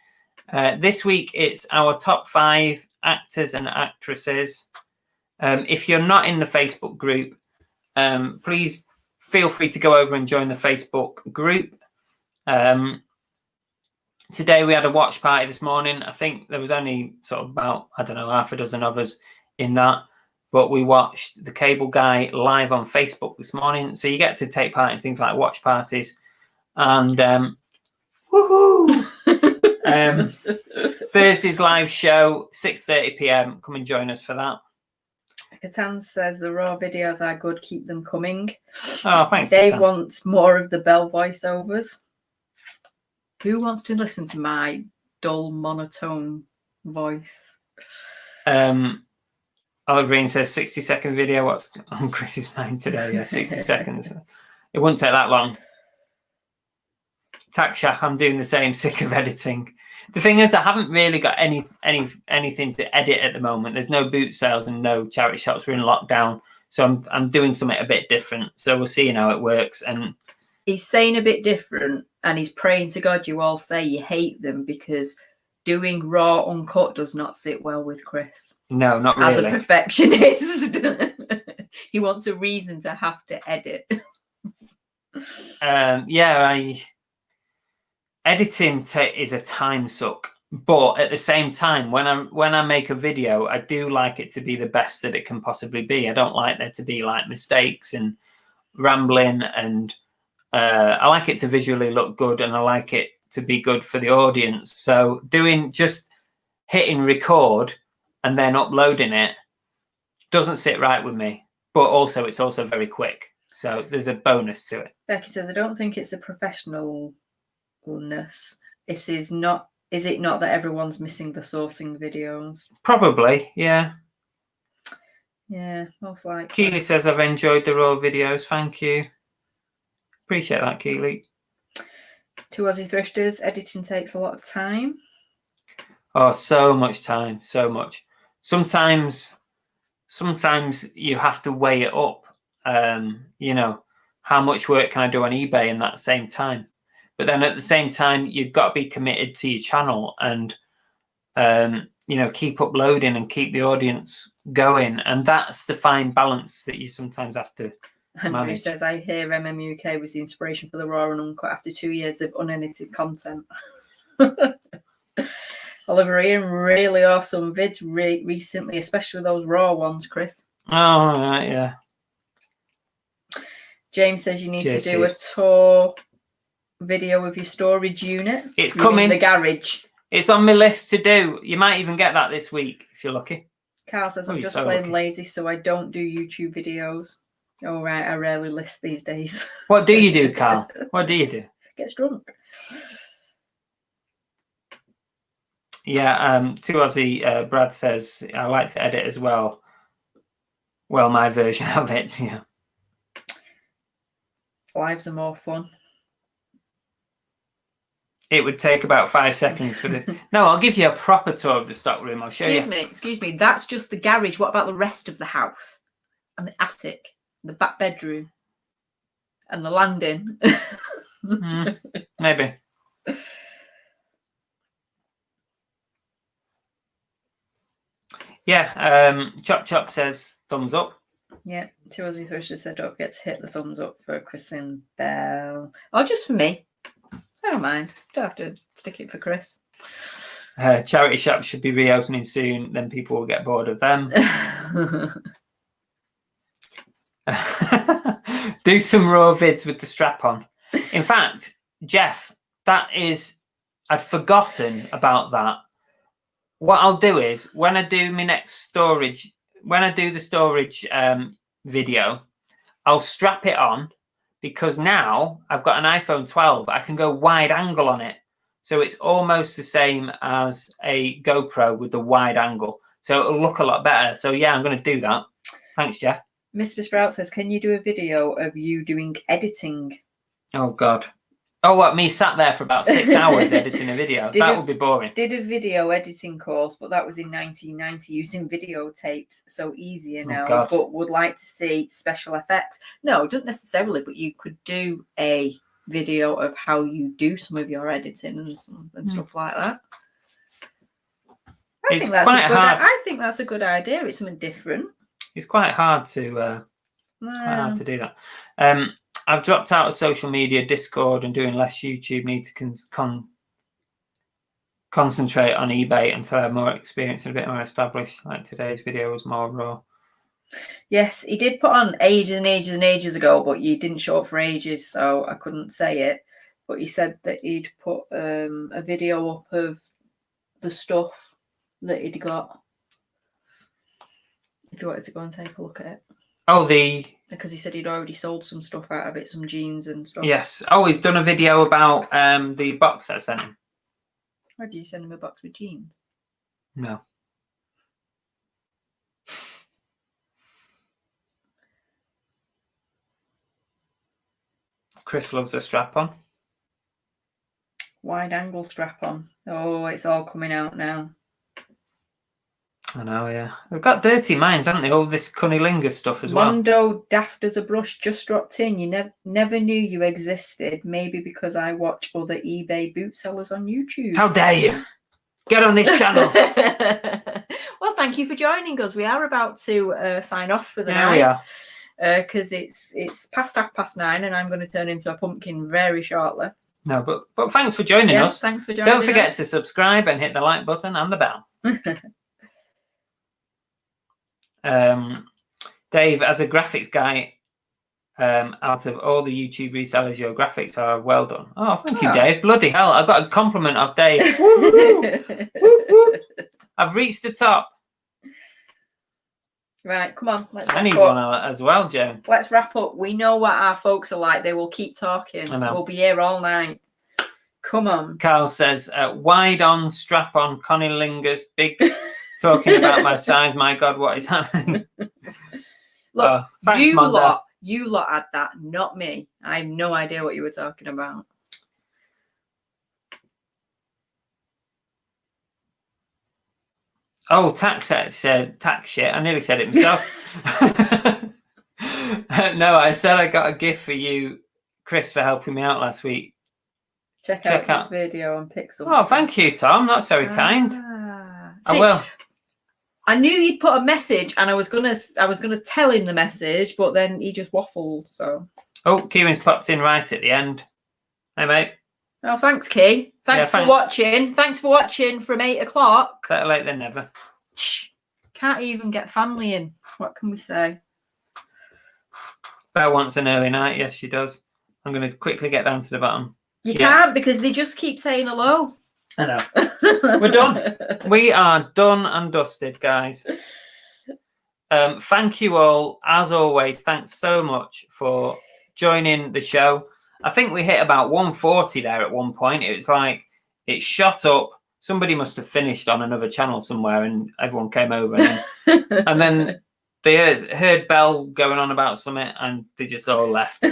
This week, it's our top 5 actors and actresses. If you're not in the Facebook group, please feel free to go over and join the Facebook group. Today, we had a watch party this morning. I think there was only sort of about, I don't know, half a dozen of us in that. but we watched the Cable Guy live on Facebook this morning. So you get to take part in things like watch parties. And woohoo! Thursday's live show, 6:30 p.m. Come and join us for that. Catan says the raw videos are good. Keep them coming. Oh, thanks. Dave Catan wants more of the Bell voiceovers. Who wants to listen to my dull, monotone voice? Oliver Green says 60-second video. What's on Chris's mind today? Yeah, 60 seconds. It wouldn't take that long. Takshak, I'm doing the same. Sick of editing. The thing is, I haven't really got anything to edit at the moment. There's no boot sales and no charity shops. We're in lockdown, so I'm doing something a bit different. So we'll see how it works. And he's saying a bit different, and he's praying to God you all say you hate them, because doing raw uncut does not sit well with Chris. No, not really. As a perfectionist, he wants a reason to have to edit. Editing is a time suck, but at the same time, when I make a video, I do like it to be the best that it can possibly be. I don't like there to be like mistakes and rambling, and I like it to visually look good, and I like it to be good for the audience. So just hitting record and then uploading it doesn't sit right with me, but also it's also very quick. So there's a bonus to it. Becky says, I don't think it's the professionalness. Is it not that everyone's missing the sourcing videos? Probably, yeah. Yeah, most likely. Keely says, I've enjoyed the raw videos. Thank you. Appreciate that, Keely. To Aussie Thrifters, editing takes a lot of time. Oh, so much time, so much. Sometimes you have to weigh it up. How much work can I do on eBay in that same time? But then at the same time, you've got to be committed to your channel and, keep uploading and keep the audience going. And that's the fine balance that you sometimes have to Andrew manage. says, I hear UK was the inspiration for the raw and uncut after 2 years of unedited content. Oliver, Ian, really awesome vids recently, especially those raw ones, Chris. Oh, right, yeah. James says you need to do a tour video of your storage unit. It's coming. The garage. It's on my list to do. You might even get that this week if you're lucky. Carl says, I'm just plain lazy, so I don't do YouTube videos. All right, I rarely list these days. What do you do, Carl? What do you do? Gets drunk. Yeah, to Aussie, Brad says, I like to edit as well. Well, my version of it, yeah. Lives are more fun. It would take about 5 seconds for the... No, I'll give you a proper tour of the stock room. I'll show you. Excuse me. That's just the garage. What about the rest of the house? And the attic? The back bedroom? And the landing? Maybe. Yeah, Chop says thumbs up. Yeah, to Aussie Thruster said, don't forget to hit the thumbs up for Chris and Belle. Or just for me. I don't mind. Don't have to stick it for Chris. Charity shops should be reopening soon, then people will get bored of them. Do some raw vids with the strap on. In fact, Jeff, I'd forgotten about that. What I'll do is when I do my next storage, when I do the storage video, I'll strap it on, because now I've got an iPhone 12. I can go wide angle on it. So it's almost the same as a GoPro with the wide angle. So it'll look a lot better. So yeah, I'm going to do that. Thanks, Jeff. Mr. Sprout says, can you do a video of you doing editing? Oh, God. Oh, what, me sat there for about 6 hours editing a video? That would be boring. Did a video editing course, but that was in 1990 using videotapes. So easier now, but would like to see special effects. No, don't necessarily, but you could do a video of how you do some of your editing and stuff like that. I think that's a good idea. It's something different. It's quite hard to do that. I've dropped out of social media, Discord, and doing less YouTube. Need to concentrate on eBay until I have more experience and a bit more established. Like today's video was more raw. Yes, he did put on ages and ages and ages ago, but you didn't show up for ages, so I couldn't say it. But he said that he'd put a video up of the stuff that he'd got. If you wanted to go and take a look at it. Oh, because he said he'd already sold some stuff out of it, some jeans and stuff. Yes. Oh, he's done a video about the box that I sent him. Why did you send him a box with jeans? No. Chris loves a strap-on. Wide angle strap-on. Oh, it's all coming out now. I know, yeah. We've got dirty minds, haven't they? All this cunnilingus stuff as well. Mondo daft as a brush just dropped in. You never knew you existed. Maybe because I watch other eBay boot sellers on YouTube. How dare you? Get on this channel. Well, thank you for joining us. We are about to sign off for the Yeah, night. we are. Because it's past 9:30 and I'm going to turn into a pumpkin very shortly. No, but thanks for joining us. Thanks for joining us. Don't forget to subscribe and hit the like button and the bell. Dave, as a graphics guy, out of all the YouTube resellers, your graphics are well done. Oh, thank you, Dave. Bloody hell, I got a compliment of Dave. Woo-hoo! Woo-hoo! I've reached the top. Right, come on. Let's I need one as well, Joan. Let's wrap up. We know what our folks are like. They will keep talking. I know. We'll be here all night. Come on. Carl says, wide on, strap on, cunnilingus, big talking about my size. My God, what is happening? Look, thanks, you lot had that, not me. I have no idea what you were talking about. Oh, tax said tax shit. I nearly said it myself. No, I said I got a gift for you, Chris, for helping me out last week. Check out the video and pick something. Oh, thank you, Tom. That's very kind. I will. I knew he'd put a message, and I was gonna tell him the message, but then he just waffled. So. Oh, Kieran's popped in right at the end. Hey, mate. Oh, thanks, Key. Thanks for watching. Thanks for watching from 8 o'clock. Better late than never. Can't even get family in. What can we say? Belle wants an early night. Yes, she does. I'm going to quickly get down to the bottom. You can't because they just keep saying hello. I know. We're done. We are done and dusted, guys. Thank you all. As always, thanks so much for joining the show. I think we hit about 140 there at one point. It was like it shot up. Somebody must have finished on another channel somewhere, and everyone came over. And then they heard Belle going on about something, and they just all left.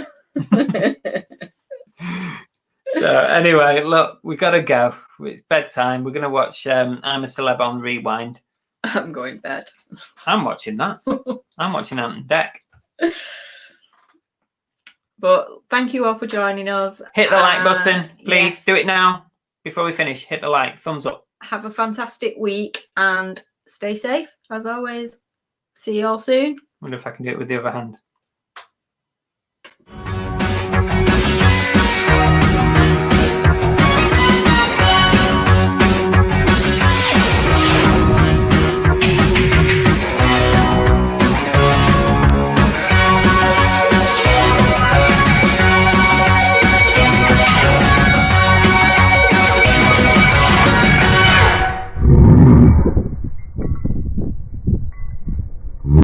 So anyway, look, we got to go. It's bedtime. We're going to watch I'm a Celeb on Rewind. I'm going to bed. I'm watching that. I'm watching Ant and Deck. But thank you all for joining us. Hit the like button, please. Yes. Do it now before we finish. Hit the like, thumbs up. Have a fantastic week and stay safe as always. See you all soon. I wonder if I can do it with the other hand.